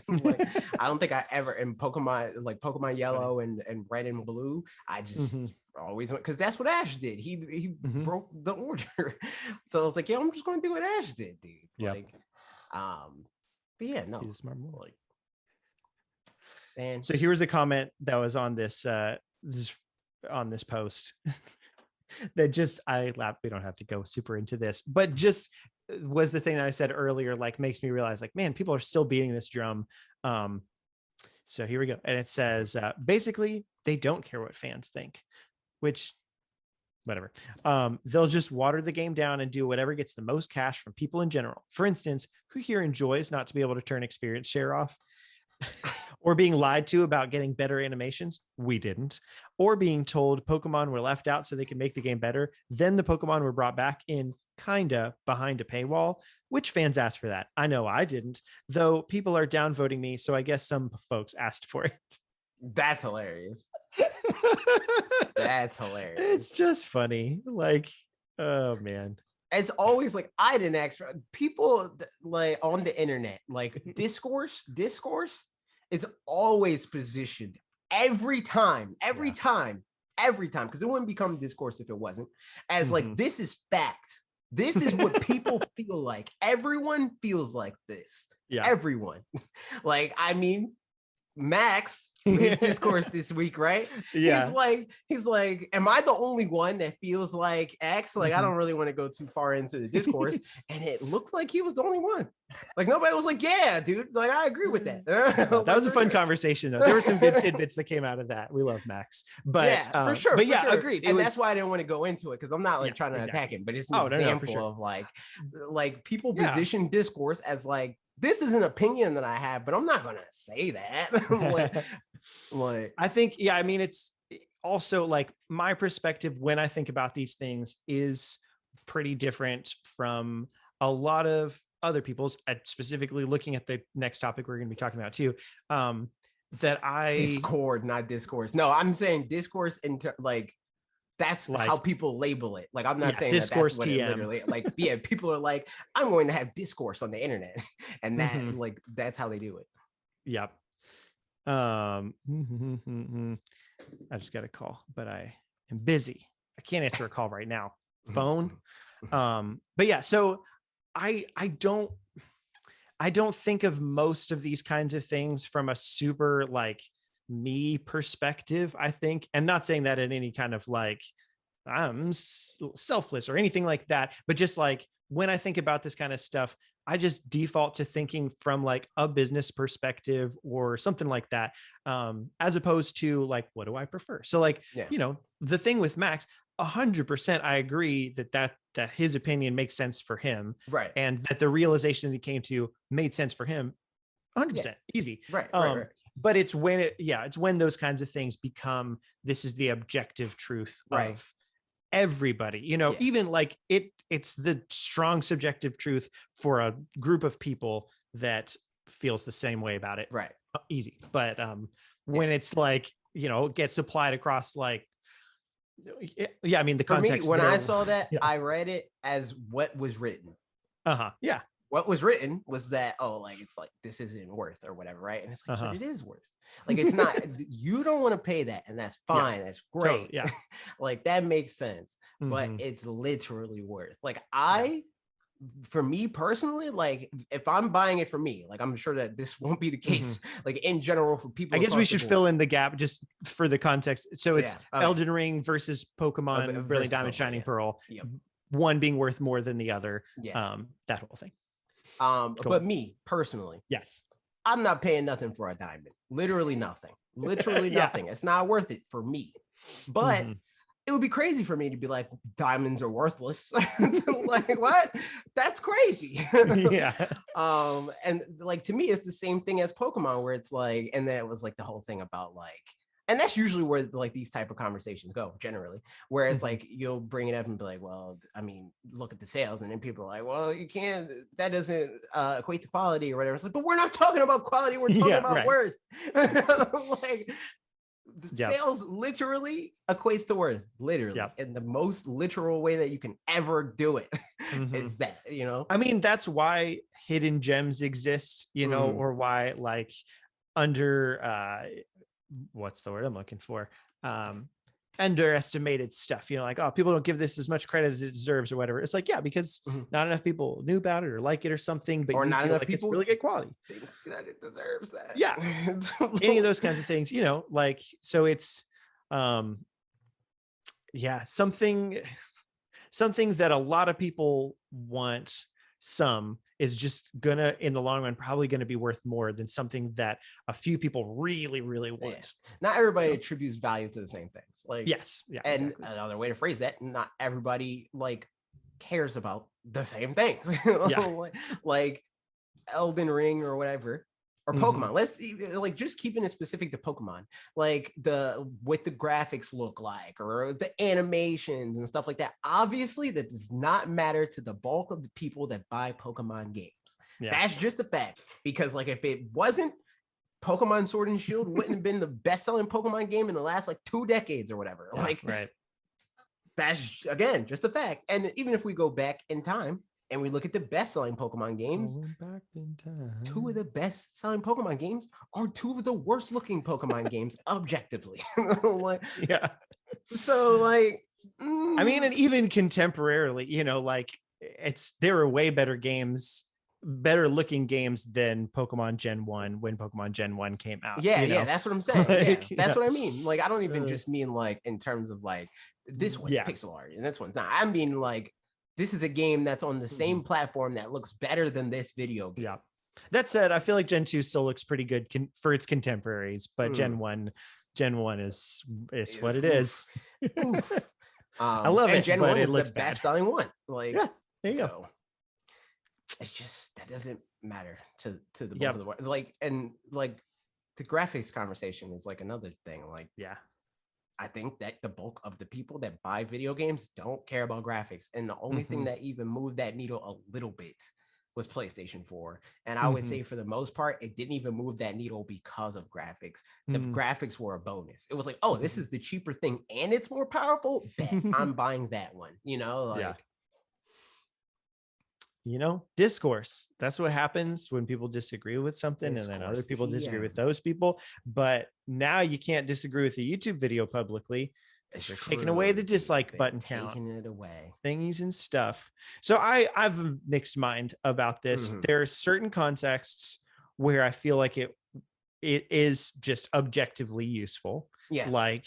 Like, I don't think I ever in Pokemon Yellow and Red and Blue. I just always went because that's what Ash did. He broke the order. So I was like, yeah, I'm just going to do what Ash did, dude. Like, but yeah, no. He's a smart boy. And so here was a comment that was on this post that just I laughed. We don't have to go super into this, but just was the thing that I said earlier, like makes me realize like, man, people are still beating this drum. So here we go. And it says, basically, they don't care what fans think, which whatever. They'll just water the game down and do whatever gets the most cash from people in general. For instance, who here enjoys not to be able to turn experience share off? Or being lied to about getting better animations? We didn't. Or being told Pokemon were left out so they could make the game better. Then the Pokemon were brought back in kinda behind a paywall. Which fans asked for that? I know I didn't, though people are downvoting me, so I guess some folks asked for it. That's hilarious. That's hilarious. It's just funny. Like, oh man. It's always like I didn't ask for people like on the internet, like discourse is always positioned every time, because it wouldn't become discourse if it wasn't, as like this is fact. This is what people feel like. Everyone feels like this. Everyone. Like, I mean, Max, his discourse this week, right? He's like, am I the only one that feels like X? Like, I don't really want to go too far into the discourse. And it looked like he was the only one. Like, nobody was like, yeah, dude, like, I agree with that. That was a fun conversation, though. There were some good tidbits that came out of that. We love Max. But for sure. But sure. Agreed. And that's why I didn't want to go into it, because I'm not like trying to attack him, but it's an example sure. of like people position discourse as like, this is an opinion that I have, but I'm not going to say that. like, I think, I mean, it's also like my perspective when I think about these things is pretty different from a lot of other people's, specifically looking at the next topic we're going to be talking about too. Discord, not discourse. No, I'm saying discourse like, that's like how people label it. Like, I'm not saying discourse that's what it literally like. Yeah, people are like, I'm going to have discourse on the internet, and that like that's how they do it. Yep. I just got a call, but I am busy. I can't answer a call right now. Phone. But yeah, so I don't think of most of these kinds of things from a super like me perspective, I think, and not saying that in any kind of like I'm selfless or anything like that, but just like when I think about this kind of stuff, I just default to thinking from like a business perspective or something like that, as opposed to like, what do I prefer? So like, you know, the thing with Max, 100% I agree that his opinion makes sense for him, right? And that the realization that he came to made sense for him, 100% easy, right? But it's when it's when those kinds of things become, this is the objective truth of everybody, you know, even like it's the strong subjective truth for a group of people that feels the same way about it. Right. Easy. But when it's like, you know, gets applied across like, I mean, the context. For me, when I saw that, I read it as what was written. Yeah. What was written was that, oh, like, it's like, this isn't worth or whatever, right? And it's like, but it is worth. Like, it's not, you don't want to pay that, and that's fine. That's great. Totally, like, that makes sense. But it's literally worth. Like, for me personally, like, if I'm buying it for me, like, I'm sure that this won't be the case, like, in general for people. I guess we should fill in the gap just for the context. So it's Elden Ring versus Pokemon Brilliant Diamond Shining Pearl. One being worth more than the other. That whole thing. But me personally, I'm not paying nothing for a diamond. Literally nothing. Literally nothing. It's not worth it for me. But it would be crazy for me to be like, diamonds are worthless. Like, what? That's crazy. Yeah. And like, to me, it's the same thing as Pokemon, where it's like, and then it was like the whole thing about like, and that's usually where like these type of conversations go generally, where it's like, you'll bring it up and be like, well, I mean, look at the sales. And then people are like, well, you can't, that doesn't equate to quality or whatever. It's like, but we're not talking about quality. We're talking about worth. Like, the sales literally equates to worth, literally, in the most literal way that you can ever do it. It's that, you know, I mean, that's why hidden gems exist, you know, or why like under what's the word I'm looking for, underestimated stuff, you know, like, oh, people don't give this as much credit as it deserves or whatever. It's like, yeah, because not enough people knew about it or like it or something, but or you not feel enough like people it's really good quality, think that it deserves that. Yeah. Any of those kinds of things, you know, like, so it's yeah, something that a lot of people want, some is just gonna, in the long run, probably gonna be worth more than something that a few people really, really want. Yeah. Not everybody attributes value to the same things. Like, yes, yeah, and exactly. Another way to phrase that, not everybody like cares about the same things. Like Elden Ring or whatever, or Pokemon. Let's like just keeping it specific to Pokemon, like what the graphics look like or the animations and stuff like that. Obviously, that does not matter to the bulk of the people that buy Pokemon games. That's just a fact, because like if it wasn't, Pokemon Sword and Shield wouldn't have been the best-selling Pokemon game in the last like 2 decades or whatever. Like, that's again just a fact. And even if we go back in time and we look at the best-selling Pokemon games, back in time, 2 of the best-selling Pokemon games are 2 of the worst-looking Pokemon games objectively. Like, so like, I mean, and even contemporarily, you know, like there were way better games, better looking games than Pokemon Gen 1 when Pokemon Gen 1 came out. Yeah, that's what I'm saying. Like, that's what I mean. Like, I don't even just mean like in terms of like this one's pixel art and this one's not. I mean like, this is a game that's on the same platform that looks better than this video game. Yeah. That said, I feel like Gen 2 still looks pretty good for its contemporaries, but Gen 1 is what it is. I love it. Gen but 1 it is looks the best-selling one. Like, yeah, there you go. It's just, that doesn't matter to the bulk of the world. Like, and like the graphics conversation is like another thing. Like, I think that the bulk of the people that buy video games don't care about graphics, and the only thing that even moved that needle a little bit was PlayStation 4. And I would say for the most part, it didn't even move that needle because of graphics. The graphics were a bonus. It was like, oh, this is the cheaper thing and it's more powerful. Bet I'm buying that one. You know, like, you know, discourse. That's what happens when people disagree with something, and then other people disagree with those people. But now you can't disagree with a YouTube video publicly. They're taking away the dislike button count, taking it away, thingies and stuff. So I've a mixed mind about this. There are certain contexts where I feel like it is just objectively useful, like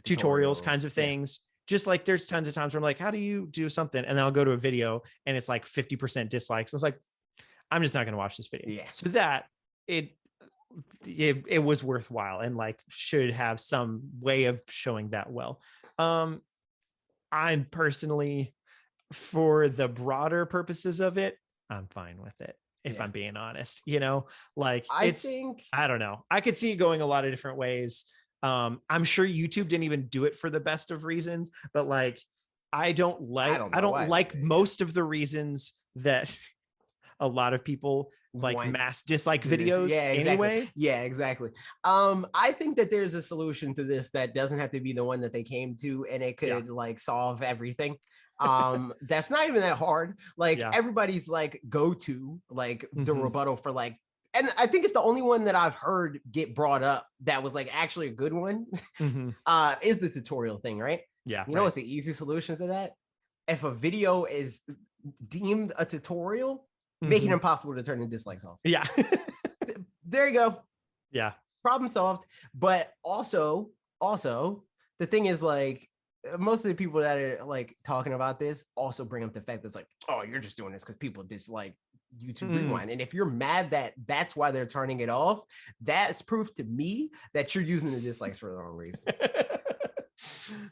tutorials kinds of things. Just like there's tons of times where I'm like, how do you do something? And then I'll go to a video and it's like 50% dislikes. I was like, I'm just not going to watch this video. So that it was worthwhile and like should have some way of showing that well. I'm personally, for the broader purposes of it, I'm fine with it. If I'm being honest, you know, like I don't know. I could see it going a lot of different ways. I'm sure YouTube didn't even do it for the best of reasons, but like I don't like most of the reasons that a lot of people like mass dislike videos anyway. Yeah, exactly. I think that there's a solution to this that doesn't have to be the one that they came to, and it could like solve everything. That's not even that hard. Like everybody's like go-to like the rebuttal for like, and I think it's the only one that I've heard get brought up that was like actually a good one, is the tutorial thing, right? Yeah. You know what's the easy solution to that? If a video is deemed a tutorial, make it impossible to turn the dislikes off. Yeah. There you go. Yeah. Problem solved. But also, the thing is like, most of the people that are like talking about this also bring up the fact that it's like, oh, you're just doing this because people dislike YouTube Rewind. And if you're mad that that's why they're turning it off, that's proof to me that you're using the dislikes for the wrong reason.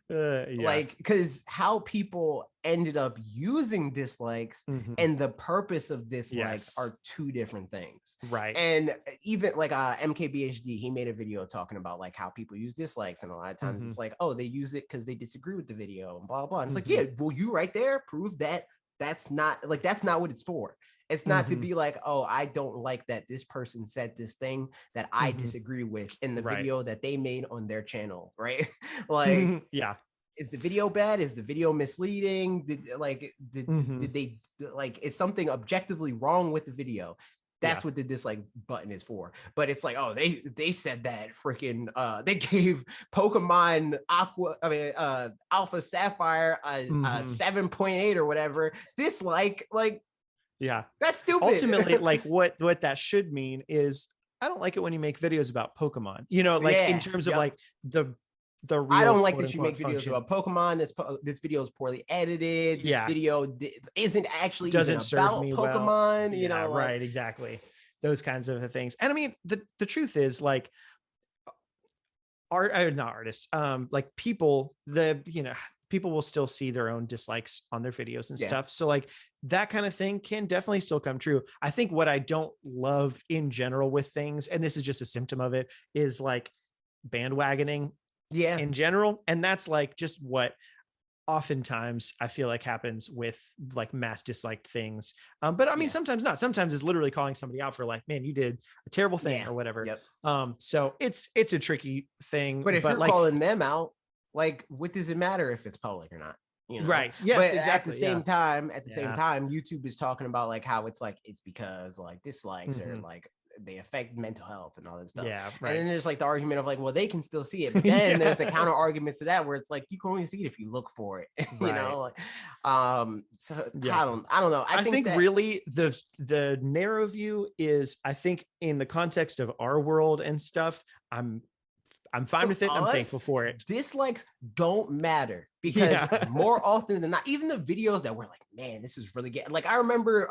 Yeah. Like, because how people ended up using dislikes and the purpose of dislikes are two different things. Right. And even like MKBHD, he made a video talking about like how people use dislikes, and a lot of times it's like, oh, they use it because they disagree with the video and blah blah. And it's like, yeah, well, you right there prove that that's not what it's for. It's not to be like, oh, I don't like that this person said this thing that I disagree with in the video that they made on their channel, right? Like, is the video bad? Is the video misleading? Did they like, is something objectively wrong with the video? That's what the dislike button is for. But it's like, oh, they said that freaking they gave Pokemon Alpha Sapphire a 7.8 or whatever. Dislike, like, that's stupid. Ultimately, like what that should mean is, I don't like it when you make videos about Pokemon, you know, like in terms of like the real, I don't like that you make videos about Pokemon. This video is poorly edited. This video isn't actually doesn't serve about me Pokemon. Well. You know, like, right? Exactly. Those kinds of things. And I mean, the truth is, like, not artists, like people, people will still see their own dislikes on their videos and stuff. So like that kind of thing can definitely still come true. I think what I don't love in general with things, and this is just a symptom of it, is like bandwagoning in general. And that's like just what oftentimes I feel like happens with like mass disliked things. But I mean, sometimes not. Sometimes it's literally calling somebody out for like, man, you did a terrible thing or whatever. So it's a tricky thing. But if you're like, calling them out, like, what does it matter if it's public or not? You know? Right. Yes, but exactly. At the same time, YouTube is talking about like how it's like, it's because like dislikes are like, they affect mental health and all that stuff. Yeah. Right. And then there's like the argument of like, well, they can still see it. But then there's the counter argument to that where it's like, you can only see it if you look for it. You know, like, so I don't know. I think that really the narrow view is, I think in the context of our world and stuff, I'm fine with it. I'm thankful for it. Dislikes don't matter because more often than not, even the videos that were like, man, this is really good. Like, I remember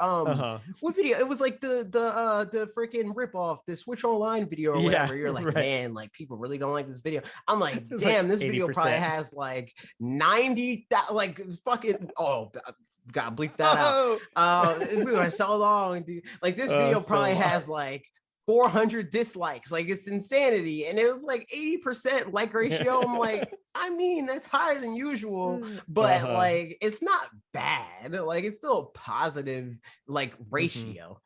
what video? It was like the freaking ripoff, the Switch Online video or whatever. You're like, man, like people really don't like this video. I'm like, damn, like this 80%. Video probably has like 90, like fucking gotta bleep that out. We were so long, dude. Like this video probably has like 400 dislikes. Like, it's insanity. And it was like 80% like ratio. I'm like, I mean, that's higher than usual, but like, it's not bad. Like, it's still a positive like ratio.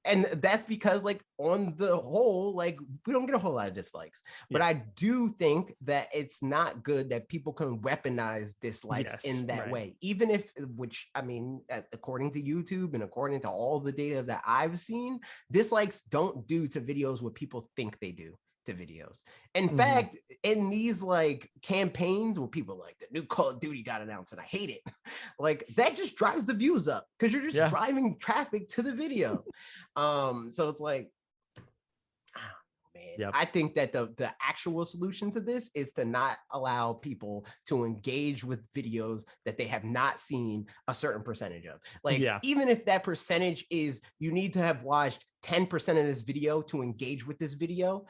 And that's because like on the whole, like we don't get a whole lot of dislikes, but I do think that it's not good that people can weaponize dislikes in that way, even if, which I mean, according to YouTube and according to all the data that I've seen, dislikes don't do to videos what people think they do to videos. In fact, in these like campaigns where people like the new Call of Duty got announced and I hate it, like that just drives the views up because you're just driving traffic to the video. So it's like, man, I think that the actual solution to this is to not allow people to engage with videos that they have not seen a certain percentage of. Like, even if that percentage is, you need to have watched 10% of this video to engage with this video,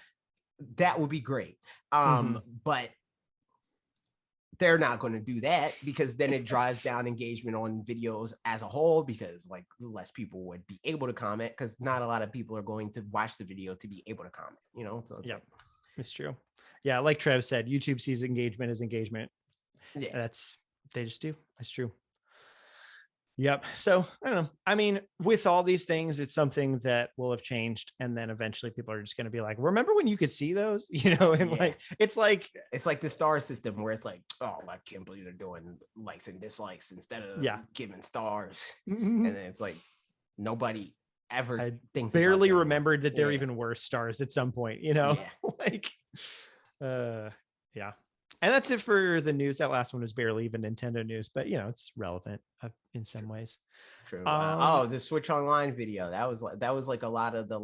that would be great. But they're not going to do that because then it drives down engagement on videos as a whole, because like less people would be able to comment because not a lot of people are going to watch the video to be able to comment, you know? So it's it's true. Yeah. Like Trev said, YouTube sees engagement as engagement. They just do. That's true. Yep. So I don't know. I mean, with all these things, it's something that will have changed. And then eventually people are just going to be like, remember when you could see those, you know? And like, it's like the star system where it's like, oh, I can't believe they're doing likes and dislikes instead of giving stars. And then it's like, nobody ever thinks barely remembered that there even were stars at some point, you know? Like, and that's it for the news. That last one was barely even Nintendo news, but you know, it's relevant in some ways. True. The Switch Online video. That was like a lot of the,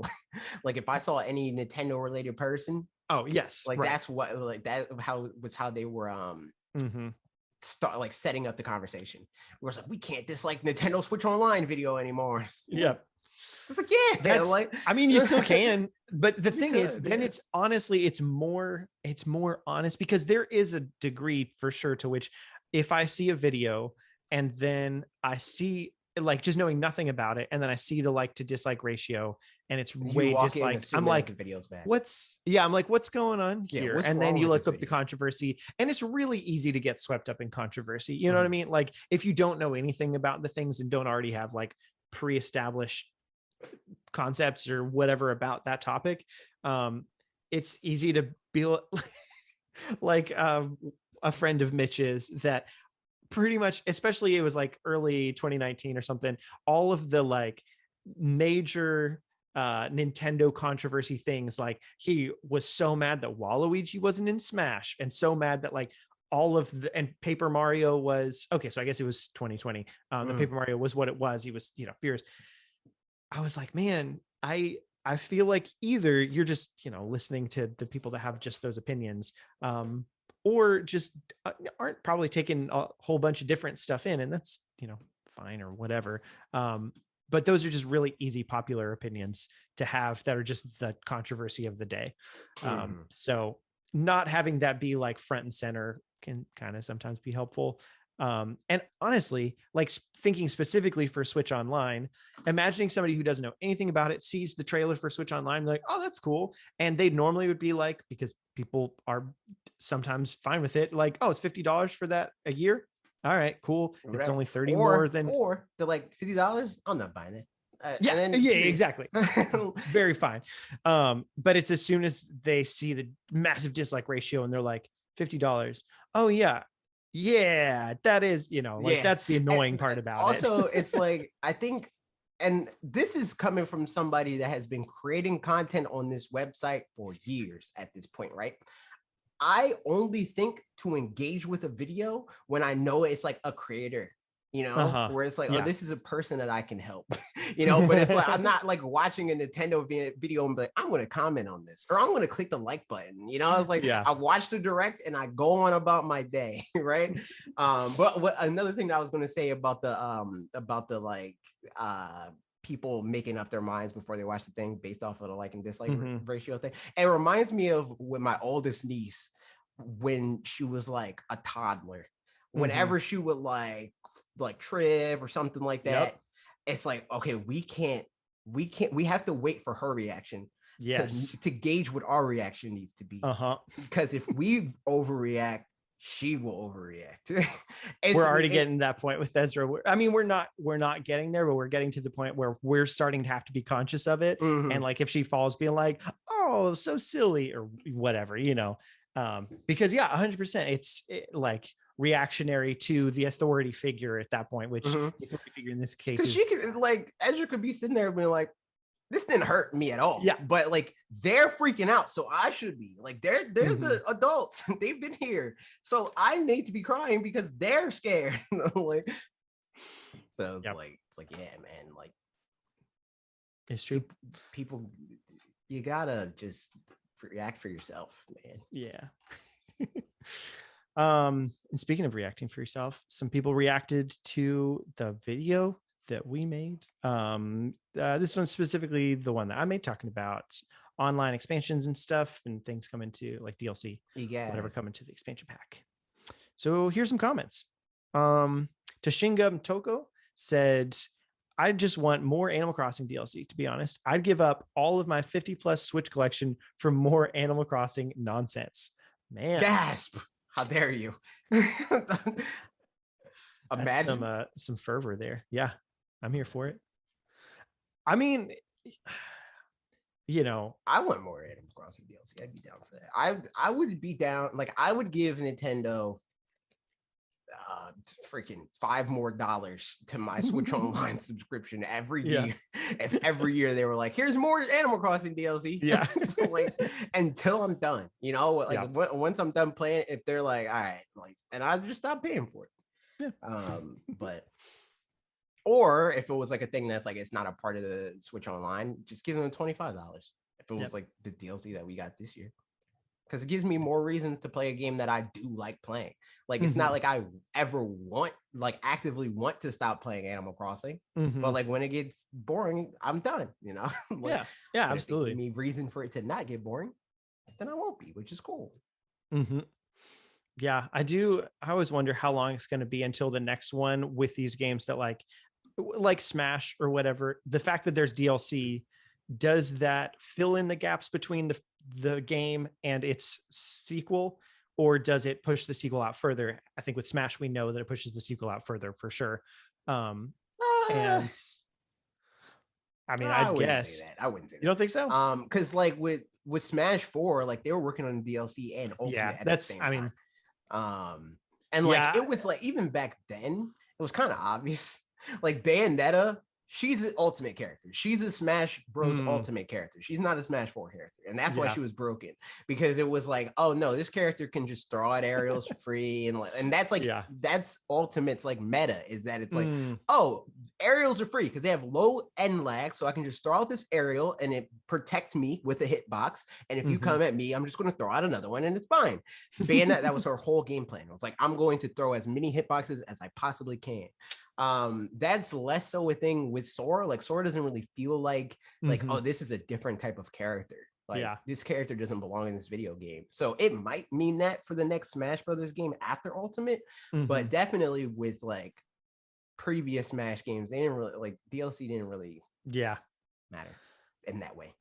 like if I saw any Nintendo related person. Oh yes. Like that's what, like that how they were, start like setting up the conversation. Where it's like, we can't dislike Nintendo Switch Online video anymore. Yep. It's like, yeah, That's like, I mean, you still can, but the thing is, could, then yeah. it's honestly, it's more honest, because there is a degree for sure to which if I see a video and then I see, like, just knowing nothing about it, and then I see the like to dislike ratio and it's you way walk in disliked, I'm assuming that like, the video's bad. I'm like, what's going on Yeah, here? what's And then wrong you with look this up the video? controversy, and it's really easy to get swept up in controversy. You know what I mean? Like, if you don't know anything about the things and don't already have like pre-established concepts or whatever about that topic, it's easy to be like a friend of Mitch's that pretty much, especially it was like early 2019 or something, all of the like major Nintendo controversy things, like he was so mad that Waluigi wasn't in Smash, and so mad that like all of the, and Paper Mario was okay, so I guess it was 2020, the Paper Mario was what it was, he was, you know, fierce. I was like, man, I feel like either you're just, you know, listening to the people that have just those opinions, or just aren't probably taking a whole bunch of different stuff in, and that's, you know, fine or whatever. But those are just really easy popular opinions to have that are just the controversy of the day. So not having that be like front and center can kind of sometimes be helpful. And honestly, like thinking specifically for Switch Online, imagining somebody who doesn't know anything about it sees the trailer for Switch Online, like, oh, that's cool. And they normally would be like, because people are sometimes fine with it, like, oh, it's $50 for that a year. All right, cool. Whatever. It's only 30 more than, or they're like $50. I'm not buying it. yeah, and then, yeah, exactly. Very fine. But it's as soon as they see the massive dislike ratio and they're like, $50. Oh yeah, that is, you know, like, that's the annoying part about also, it. it's like, I think, and this is coming from somebody that has been creating content on this website for years at this point, right? I only think to engage with a video when I know it's like a creator, you know, where it's like, oh, this is a person that I can help, you know, but it's like, I'm not like watching a Nintendo video and be like, I'm going to comment on this, or I'm going to click the like button. You know, I was like, I watch the direct and I go on about my day. Right. But what another thing that I was going to say about the like, people making up their minds before they watch the thing based off of the like and dislike ratio thing. It reminds me of when my oldest niece, when she was like a toddler, whenever she would like trip or something like that, it's like, okay, we have to wait for her reaction to gauge what our reaction needs to be. Because if we overreact, she will overreact. We're already getting to that point with Ezra. I mean, we're not getting there, but we're getting to the point where we're starting to have to be conscious of it. And like, if she falls, being like, oh, so silly or whatever, you know, because 100%, it's like reactionary to the authority figure at that point, which the authority figure in this case is, she could, like, Ezra could be sitting there being like, this didn't hurt me at all. But like, they're freaking out, so I should be like, they're the adults. They've been here, so I need to be crying because they're scared. Like, so it's like, yeah, man, like, it's true. People, you gotta just react for yourself, man. And speaking of reacting for yourself, some people reacted to the video that we made. This one specifically, the one that I made, talking about online expansions and stuff and things coming to like DLC, whatever, coming to the expansion pack. So here's some comments. Tashinga Toko said, I just want more Animal Crossing DLC, to be honest. I'd give up all of my 50 plus Switch collection for more Animal Crossing nonsense. Man. Gasp. How dare you? Imagine some fervor there. Yeah, I'm here for it. I mean, you know, I want more Animal Crossing DLC. I'd be down for that. I would be down. Like, I would give Nintendo freaking $5 more to my Switch Online subscription every year. If every year they were like, here's more Animal Crossing DLC. So, like, until I'm done, you know, like, once I'm done playing, if they're like, all right, like, and I'll just stop paying for it. But or if it was like a thing that's like, it's not a part of the Switch Online, just give them $25 if it was like the DLC that we got this year. because it gives me more reasons to play a game that I do like playing. Like, it's not like I ever actively want to stop playing Animal Crossing, but like when it gets boring, I'm done, you know? Like, yeah, but absolutely. if they give me reason for it to not get boring, then I won't be, which is cool. Yeah, I always wonder how long it's going to be until the next one with these games that like Smash or whatever. The fact that there's DLC, does that fill in the gaps between the game and its sequel, or does it push the sequel out further? I think with Smash, we know that it pushes the sequel out further for sure. And I mean, I I'd wouldn't say guess that. I wouldn't say that. You don't think so? Because like with Smash 4, like they were working on DLC and Ultimate at the same time. And like it was like, even back then, it was kind of obvious. Like Bayonetta, she's an Ultimate character. She's a Smash Bros. Ultimate character. She's not a Smash 4 character. And that's why she was broken. Because it was like, oh no, this character can just throw out aerials for free. And that's like, that's Ultimate's like meta, is that it's like, oh, aerials are free because they have low end lag. So I can just throw out this aerial and it protects me with a hitbox. And if you come at me, I'm just going to throw out another one and it's fine. Bayonetta, that was her whole game plan. It was like, I'm going to throw as many hitboxes as I possibly can. That's less so a thing with Sora. Like Sora doesn't really feel like oh, this is a different type of character. Like this character doesn't belong in this video game. So it might mean that for the next Smash Brothers game after Ultimate, but definitely with like previous Smash games, they didn't really like DLC didn't really matter in that way.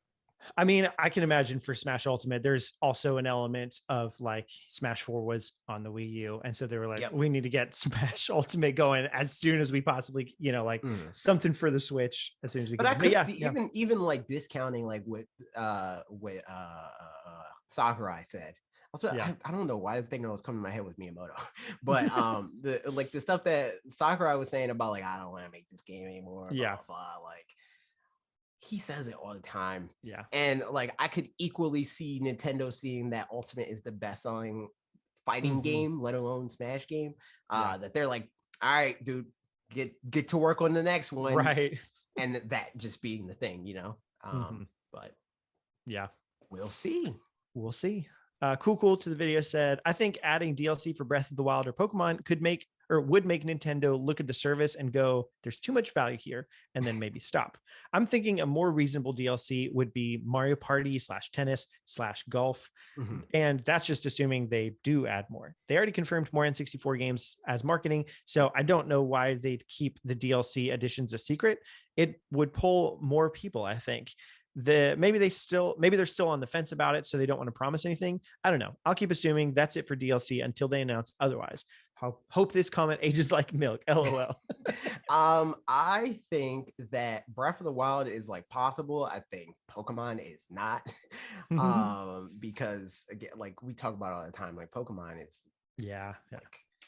I mean, I can imagine for Smash Ultimate, there's also an element of like Smash 4 was on the Wii U. And so they were like, we need to get Smash Ultimate going as soon as we possibly, something for the Switch as soon as we can. But I could see even like discounting like what Sakurai said. Also, I don't know why the thing that was coming to my head with Miyamoto, but the stuff that Sakurai was saying about like, I don't want to make this game anymore. Blah, blah, blah, like, he says it all the time. And like I could equally see Nintendo seeing that Ultimate is the best selling fighting game, let alone Smash game. That they're like, all right, dude, get to work on the next one. Right. And that just being the thing, but we'll see. We'll see. Cool to the video said, I think adding DLC for Breath of the Wild or Pokemon would make Nintendo look at the service and go, there's too much value here, and then maybe stop. I'm thinking a more reasonable DLC would be Mario Party /tennis/golf. And that's just assuming they do add more. They already confirmed more N64 games as marketing, so I don't know why they'd keep the DLC additions a secret. It would pull more people, I think. Maybe they're still on the fence about it, so they don't want to promise anything. I don't know. I'll keep assuming that's it for DLC until they announce otherwise. Hope this comment ages like milk. LOL. I think that Breath of the Wild is like possible. I think Pokemon is not. Because again, like we talk about all the time, like Pokemon is like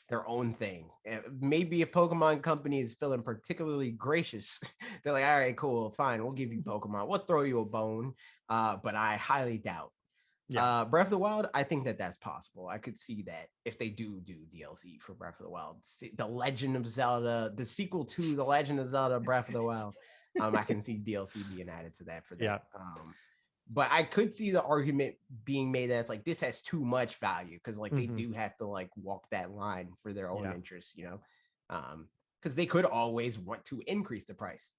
their own thing. And maybe if Pokemon company is feeling particularly gracious, they're like, all right, cool, fine, we'll give you Pokemon, we'll throw you a bone. But I highly doubt. Breath of the Wild, I think that's possible. I could see that if they do DLC for Breath of the Wild, the Legend of Zelda, the sequel to the Legend of Zelda Breath of the Wild, I can see DLC being added to that for that. But I could see the argument being made as like this has too much value because like they do have to like walk that line for their own interests, because they could always want to increase the price.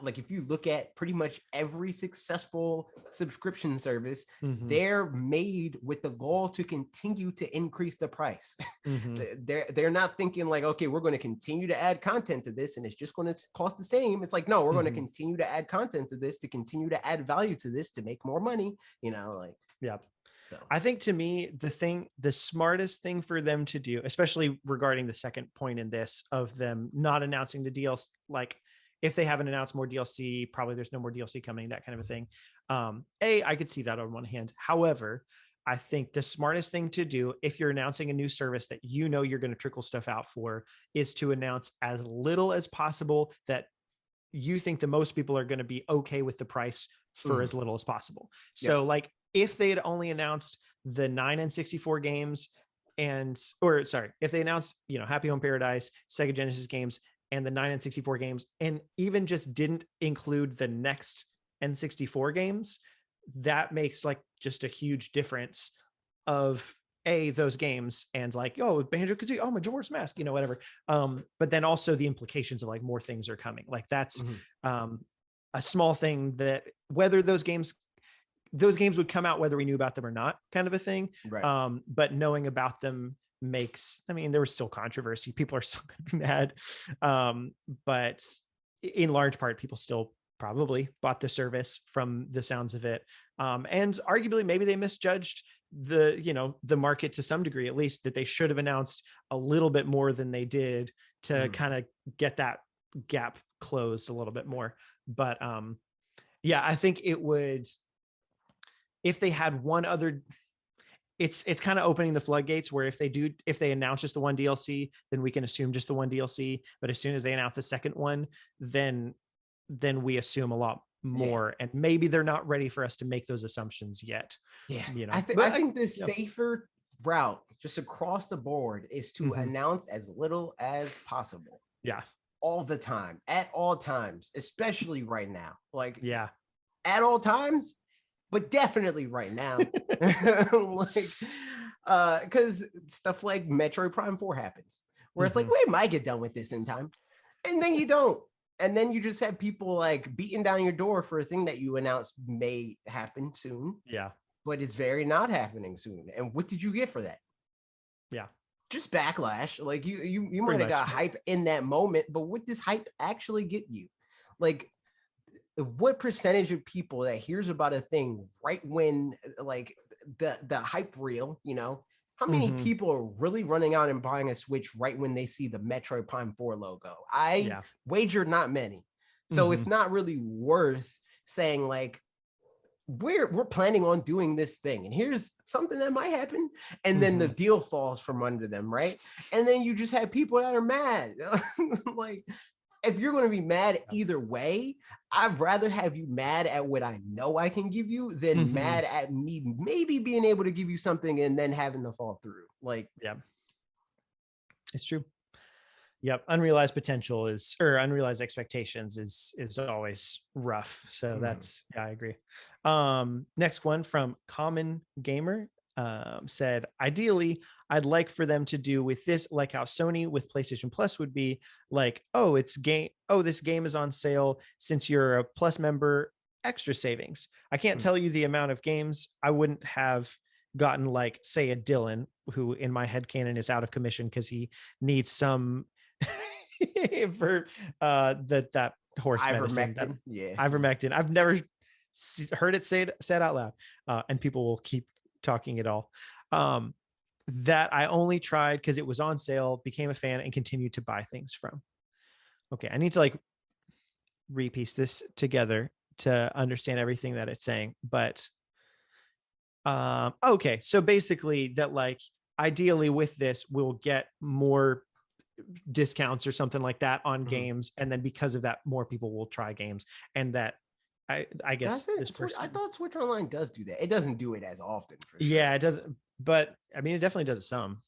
Like if you look at pretty much every successful subscription service, they're made with the goal to continue to increase the price. They're not thinking like, okay, we're going to continue to add content to this and it's just going to cost the same. It's like, no, we're going to continue to add content to this, to continue to add value to this, to make more money, So I think to me, the smartest thing for them to do, especially regarding the second point in this of them not announcing the deals, like if they haven't announced more DLC, probably there's no more DLC coming, that kind of a thing. I could see that on one hand. However, I think the smartest thing to do if you're announcing a new service that you're going to trickle stuff out for is to announce as little as possible that you think the most people are going to be okay with the price for as little as possible. So like if they had only announced the 9 N64 games if they announced, Happy Home Paradise, Sega Genesis games, and the 9 N64 games, and even just didn't include the next N64 games, that makes like just a huge difference of those games and like, oh, Banjo-Kazooie, oh, Majora's Mask, whatever. But then also the implications of like more things are coming. Like that's a small thing that whether those games would come out whether we knew about them or not, kind of a thing. Right. But knowing about them makes, there was still controversy. People are still going to be mad. But in large part, people still probably bought the service from the sounds of it. And arguably maybe they misjudged the market to some degree, at least, that they should have announced a little bit more than they did to kind of get that gap closed a little bit more. But yeah, I think it would, if they had one other, it's kind of opening the floodgates where if they announce just the one DLC, then we can assume just the one DLC. But as soon as they announce a second one, then we assume a lot more. And maybe they're not ready for us to make those assumptions yet. Yeah. I think the safer route just across the board is to announce as little as possible. Yeah. All the time, at all times, especially right now. Like, yeah, at all times, but definitely right now. Like, because stuff like Metroid Prime 4 happens, where it's like, we might get done with this in time, and then you don't. And then you just have people like beating down your door for a thing that you announced may happen soon. Yeah. But it's very not happening soon. And what did you get for that? Yeah. Just backlash. Like you might have got hype in that moment, but what does hype actually get you? Like, what percentage of people that hears about a thing right when like the hype reel, how many people are really running out and buying a Switch right when they see the Metroid Prime 4 logo? I wager not many. So it's not really worth saying like, we're planning on doing this thing and here's something that might happen, and then the deal falls from under them, right? And then you just have people that are mad. Like, if you're going to be mad either way, I'd rather have you mad at what I know I can give you than mad at me maybe being able to give you something and then having to fall through. Like, yeah, it's true. Yep. Unrealized potential or unrealized expectations is always rough. So that's, I agree. Next one from Common Gamer said, ideally, I'd like for them to do with this, like how Sony with PlayStation Plus would be like, this game is on sale. Since you're a Plus member, extra savings. I can't tell you the amount of games I wouldn't have gotten, like, say, a Dylan, who in my headcanon is out of commission because he needs some for that horse medicine. Ivermectin. I've never heard it said out loud, and people will keep talking it all. That I only tried because it was on sale, became a fan, and continued to buy things from. Okay, I need to like repiece this together to understand everything that it's saying. But okay, so basically that, like, ideally with this we'll get more discounts or something like that on games, and then because of that more people will try games, and that I guess I thought Switch Online does do that. It doesn't do it as often, for sure. Yeah, it doesn't, but I mean it definitely does it some.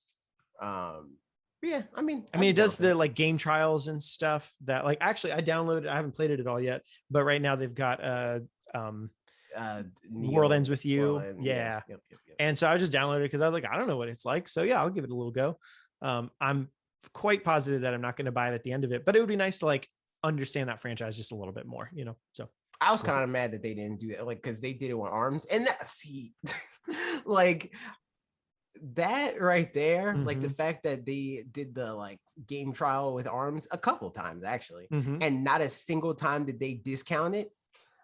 Yeah, I mean it does the like game trials and stuff that, like, actually I downloaded, I haven't played it at all yet, but right now they've got World Ends With You. Yep. And so I just downloaded it because I was like, I don't know what it's like, so yeah, I'll give it a little go. I'm quite positive that I'm not going to buy it at the end of it, but it would be nice to like understand that franchise just a little bit more, so I was kind of mad that they didn't do that, like, because they did it with ARMS, and that's like that right there, like the fact that they did the like game trial with ARMS a couple times actually, and not a single time did they discount it.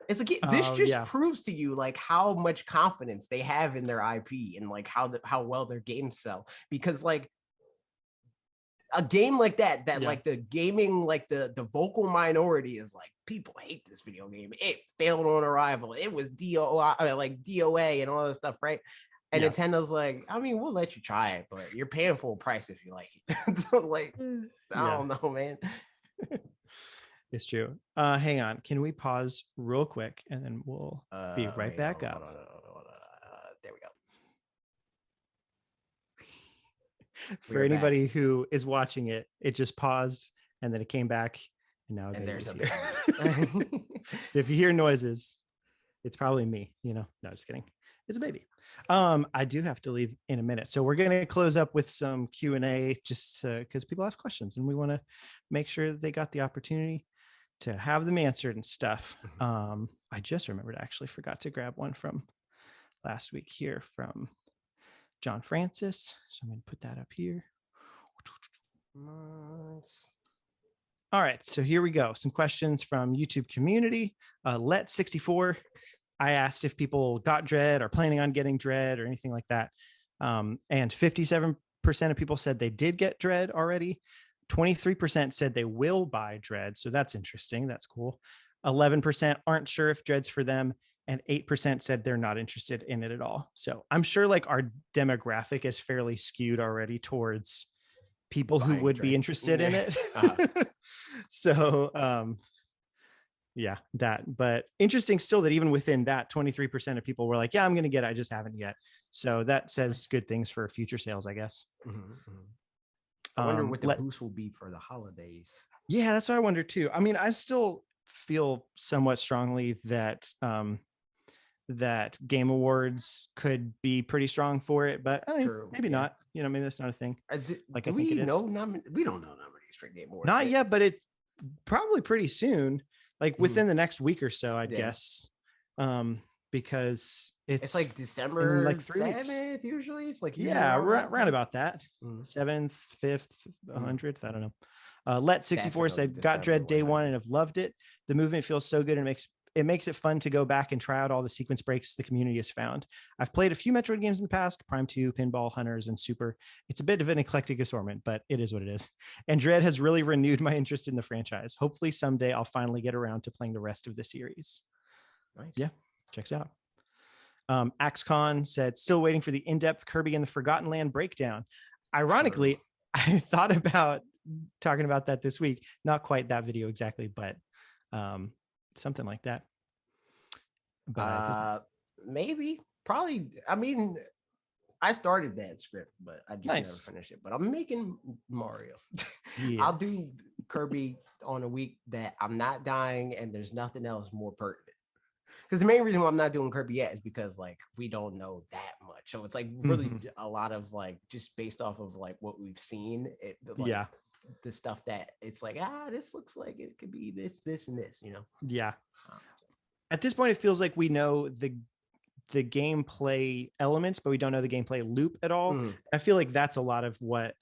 It's like this just proves to you like how much confidence they have in their IP and like how well their games sell, because like a game like that like the gaming, like the vocal minority is like, people hate this video game, it failed on arrival, it was DOA and all this stuff, right? And Nintendo's like, I mean, we'll let you try it, but you're paying full price if you like it. So like, I don't know, man. It's true. Hang on, can we pause real quick and then we'll be right back up. There we go. For anybody who is watching it, it just paused and then it came back, and now there's here. So if you hear noises, it's probably me, no, just kidding. It's a baby. I do have to leave in a minute, so we're going to close up with some Q&A just because people ask questions, and we want to make sure that they got the opportunity to have them answered and stuff. I just remembered, I actually forgot to grab one from last week here from John Francis, so I'm going to put that up here. Nice. All right, so here we go. Some questions from YouTube community. Let64. I asked if people got Dread or planning on getting Dread or anything like that. And 57% of people said they did get Dread already. 23% said they will buy Dread. So that's interesting. That's cool. 11% aren't sure if Dread's for them. And 8% said they're not interested in it at all. So I'm sure like our demographic is fairly skewed already towards people who would be interested in it. So, yeah, that, but interesting still that even within that 23% of people were like, yeah, I'm going to get it. I just haven't yet. So that says good things for future sales, I guess. I wonder what the boost will be for the holidays. Yeah, that's what I wonder too. I mean, I still feel somewhat strongly that, that Game Awards could be pretty strong for it, but maybe not. You know, maybe that's not a thing. Like, do we know? We don't know nominees for Game Awards. Not yet, but it probably pretty soon. Like within the next week or so, I'd guess, because it's like December, like 3 7th. Usually, it's like around about that 7th, 5th, 100th. I don't know. Let64 said got Dread day one and have loved it. The movement feels so good and it makes it fun to go back and try out all the sequence breaks the community has found. I've played a few Metroid games in the past, Prime 2, Pinball, Hunters, and Super. It's a bit of an eclectic assortment, but it is what it is. And Dread has really renewed my interest in the franchise. Hopefully someday I'll finally get around to playing the rest of the series. Nice. Yeah, checks out. AxeCon said, still waiting for the in-depth Kirby and the Forgotten Land breakdown. Ironically, I thought about talking about that this week. Not quite that video exactly, but something like that. But maybe, probably. I mean, I started that script, but I just never finished it. But I'm making Mario. Yeah. I'll do Kirby on a week that I'm not dying and there's nothing else more pertinent. Because the main reason why I'm not doing Kirby yet is because like we don't know that much. So it's like really a lot of like just based off of like what we've seen. The stuff that it's like, this looks like it could be this, and this, you know? Yeah. At this point, it feels like we know the gameplay elements, but we don't know the gameplay loop at all. I feel like that's a lot of what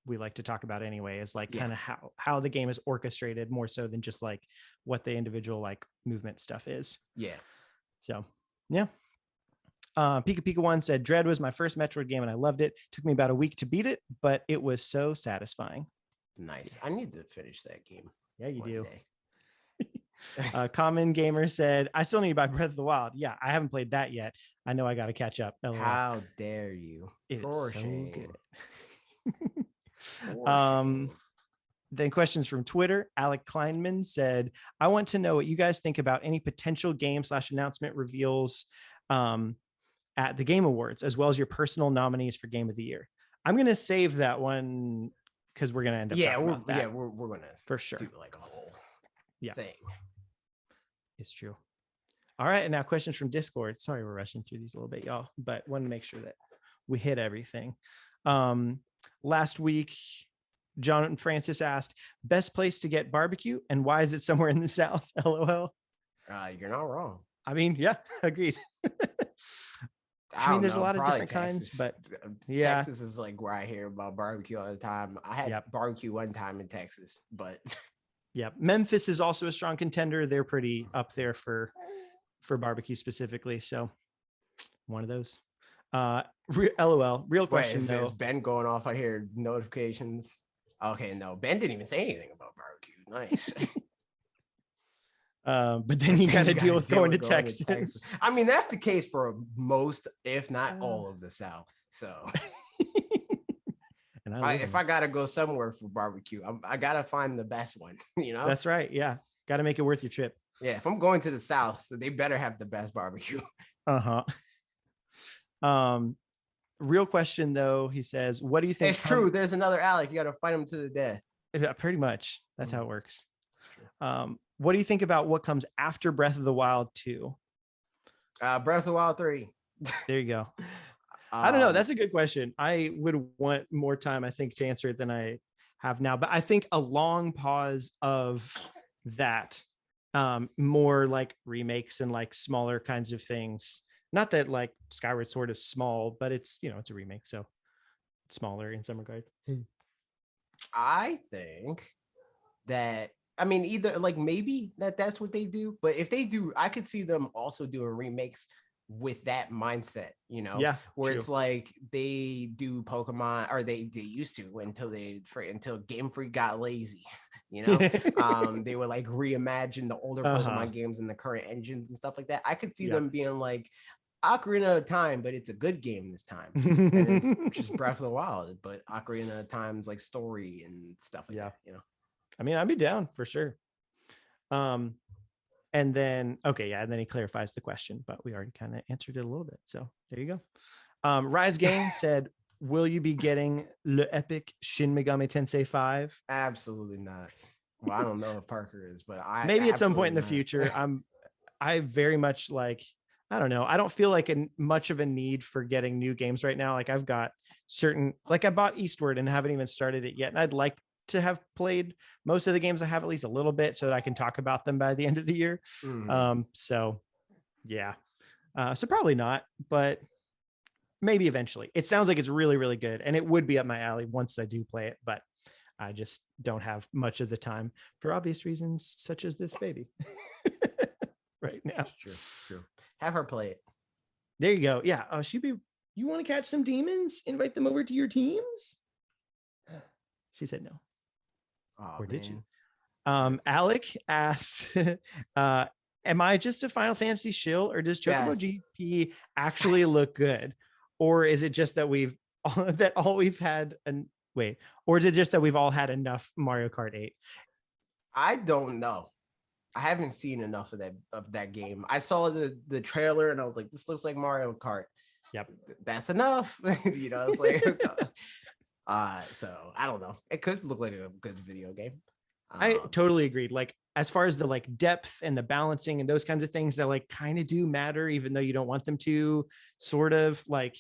we like to talk about anyway, is like kind of how the game is orchestrated more so than just like what the individual like movement stuff is. Yeah. So, yeah. Pika Pika One said, Dread was my first Metroid game and I loved it. Took me about a week to beat it, but it was so satisfying. Nice. I need to finish that game. Yeah, you do. Common Gamer said, I still need to buy Breath of the Wild. Yeah, I haven't played that yet. I know I got to catch up. LOL. How dare you? It's so good. Then questions from Twitter. Alec Kleinman said, I want to know what you guys think about any potential game/announcement reveals at the Game Awards, as well as your personal nominees for Game of the Year. I'm going to save that one because we're going to end up talking about that. We're going to for sure do like a whole thing. It's true. All right, and now questions from Discord. Sorry, we're rushing through these a little bit, y'all, but wanted to make sure that we hit everything. Last week, John Francis asked, best place to get barbecue, and why is it somewhere in the South? LOL. You're not wrong. I mean, yeah, agreed. I mean, there's a lot of different kinds, but yeah, Texas is like where I hear about barbecue all the time. I had barbecue one time in Texas, but yeah, Memphis is also a strong contender. They're pretty up there for barbecue specifically. So one of those. LOL. Real question. Wait, is Ben going off? I hear notifications. Okay, no, Ben didn't even say anything about barbecue. Nice. But then you got to deal with going to Texas. I mean, that's the case for most, if not all of the South. So and if I got to go somewhere for barbecue, I got to find the best one, you know? That's right. Yeah. Got to make it worth your trip. Yeah. If I'm going to the South, they better have the best barbecue. Real question though, he says, what do you think? It's true. There's another Alec. You got to fight him to the death. Yeah, pretty much. That's how it works. What do you think about what comes after Breath of the Wild 2? Breath of the Wild 3. There you go. I don't know. That's a good question. I would want more time, I think, to answer it than I have now. But I think a long pause of that, more like remakes and like smaller kinds of things. Not that like Skyward Sword is small, but it's, you know, it's a remake, so it's smaller in some regard. I think that, I mean, either like maybe that's what they do, but if they do, I could see them also doing remakes with that mindset, you know, Yeah, where true. it's like they do Pokemon, or they used to until Game Freak got lazy, you know. They would like reimagine the older Pokemon games in the current engines and stuff like that. I could see them being like Ocarina of Time, but it's a good game this time, and it's just Breath of the Wild, but Ocarina of Time's like story and stuff like that, you know. I mean, I'd be down for sure. And then, okay, yeah, and then he clarifies the question, but we already kind of answered it a little bit. So there you go. Rise Gang said, will you be getting Le Epic Shin Megami Tensei 5? Absolutely not. Well, I don't know if Parker is, but maybe at some point in the future. I very much like, I don't know. I don't feel like much of a need for getting new games right now. Like I've got certain, like I bought Eastward and haven't even started it yet. And I'd like to have played most of the games I have at least a little bit so that I can talk about them by the end of the year. So yeah. So probably not, but maybe eventually. It sounds like it's really, really good. And it would be up my alley once I do play it, but I just don't have much of the time for obvious reasons, such as this baby right now. True. Have her play it. There you go. Yeah. You want to catch some demons? Invite them over to your teams? She said no. Oh, or did you? Alec asked, am I just a Final Fantasy shill, or does Chocobo GP actually look good? Or is it just that we've had enough Mario Kart 8? I don't know. I haven't seen enough of that game. I saw the trailer and I was like, this looks like Mario Kart. Yep. That's enough. You know, it's like so I don't know. It could look like a good video game. I totally agreed. Like as far as the like depth and the balancing and those kinds of things that like kind of do matter, even though you don't want them to, sort of like,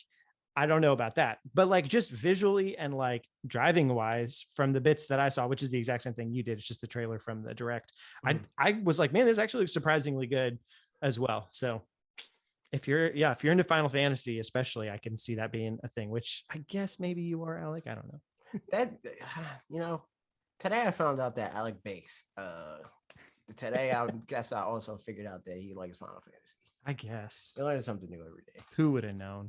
I don't know about that, but like just visually and like driving wise from the bits that I saw, which is the exact same thing you did. It's just the trailer from the direct. I was like, man, this actually looks surprisingly good as well. So if you're into Final Fantasy, especially, I can see that being a thing, which I guess maybe you are, Alec. I don't know. That, you know, today I found out that Alec bakes. Today I guess I also figured out that he likes Final Fantasy. I guess you learn something new every day. Who would have known?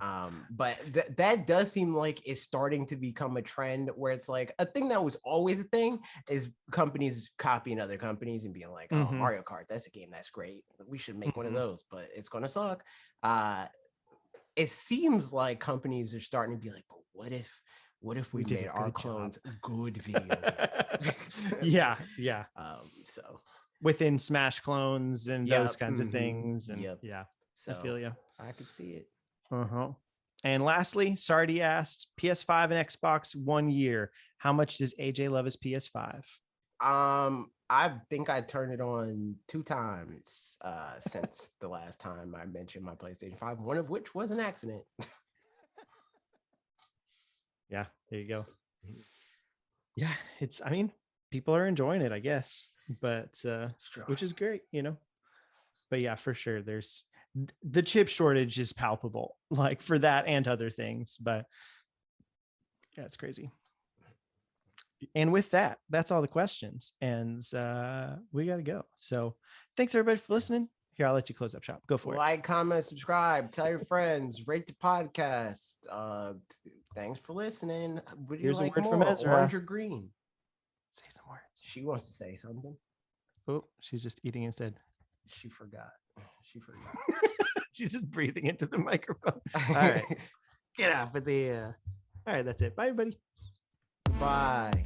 But that does seem like it's starting to become a trend where it's like a thing that was always a thing is companies copying other companies and being like, oh, Mario Kart, that's a game that's great. We should make one of those, but it's gonna suck. It seems like companies are starting to be like, but what if we made our clones good video games? Yeah. So within Smash clones and those kinds of things. And yeah, so I feel you. I could see it. And lastly, Sardi asked, PS5 and Xbox 1 year. How much does AJ love his PS5? I think I turned it on 2 times since the last time I mentioned my PlayStation 5, one of which was an accident. Yeah, there you go. Yeah, I mean, people are enjoying it, I guess, but which is great, you know. But yeah, for sure, there's the chip shortage is palpable, like for that and other things. But yeah, it's crazy. And with that, that's all the questions, and we got to go. So thanks everybody for listening. Here, I'll let you close up shop. Go for it. Like, comment, subscribe, tell your friends, rate the podcast. Thanks for listening. Here's a word from Ezra. Orange or green? Say some words. She wants to say something. Oh, she's just eating instead. She forgot. She's just breathing into the microphone. All right. Get off of the. All right, that's it. Bye, everybody. Bye.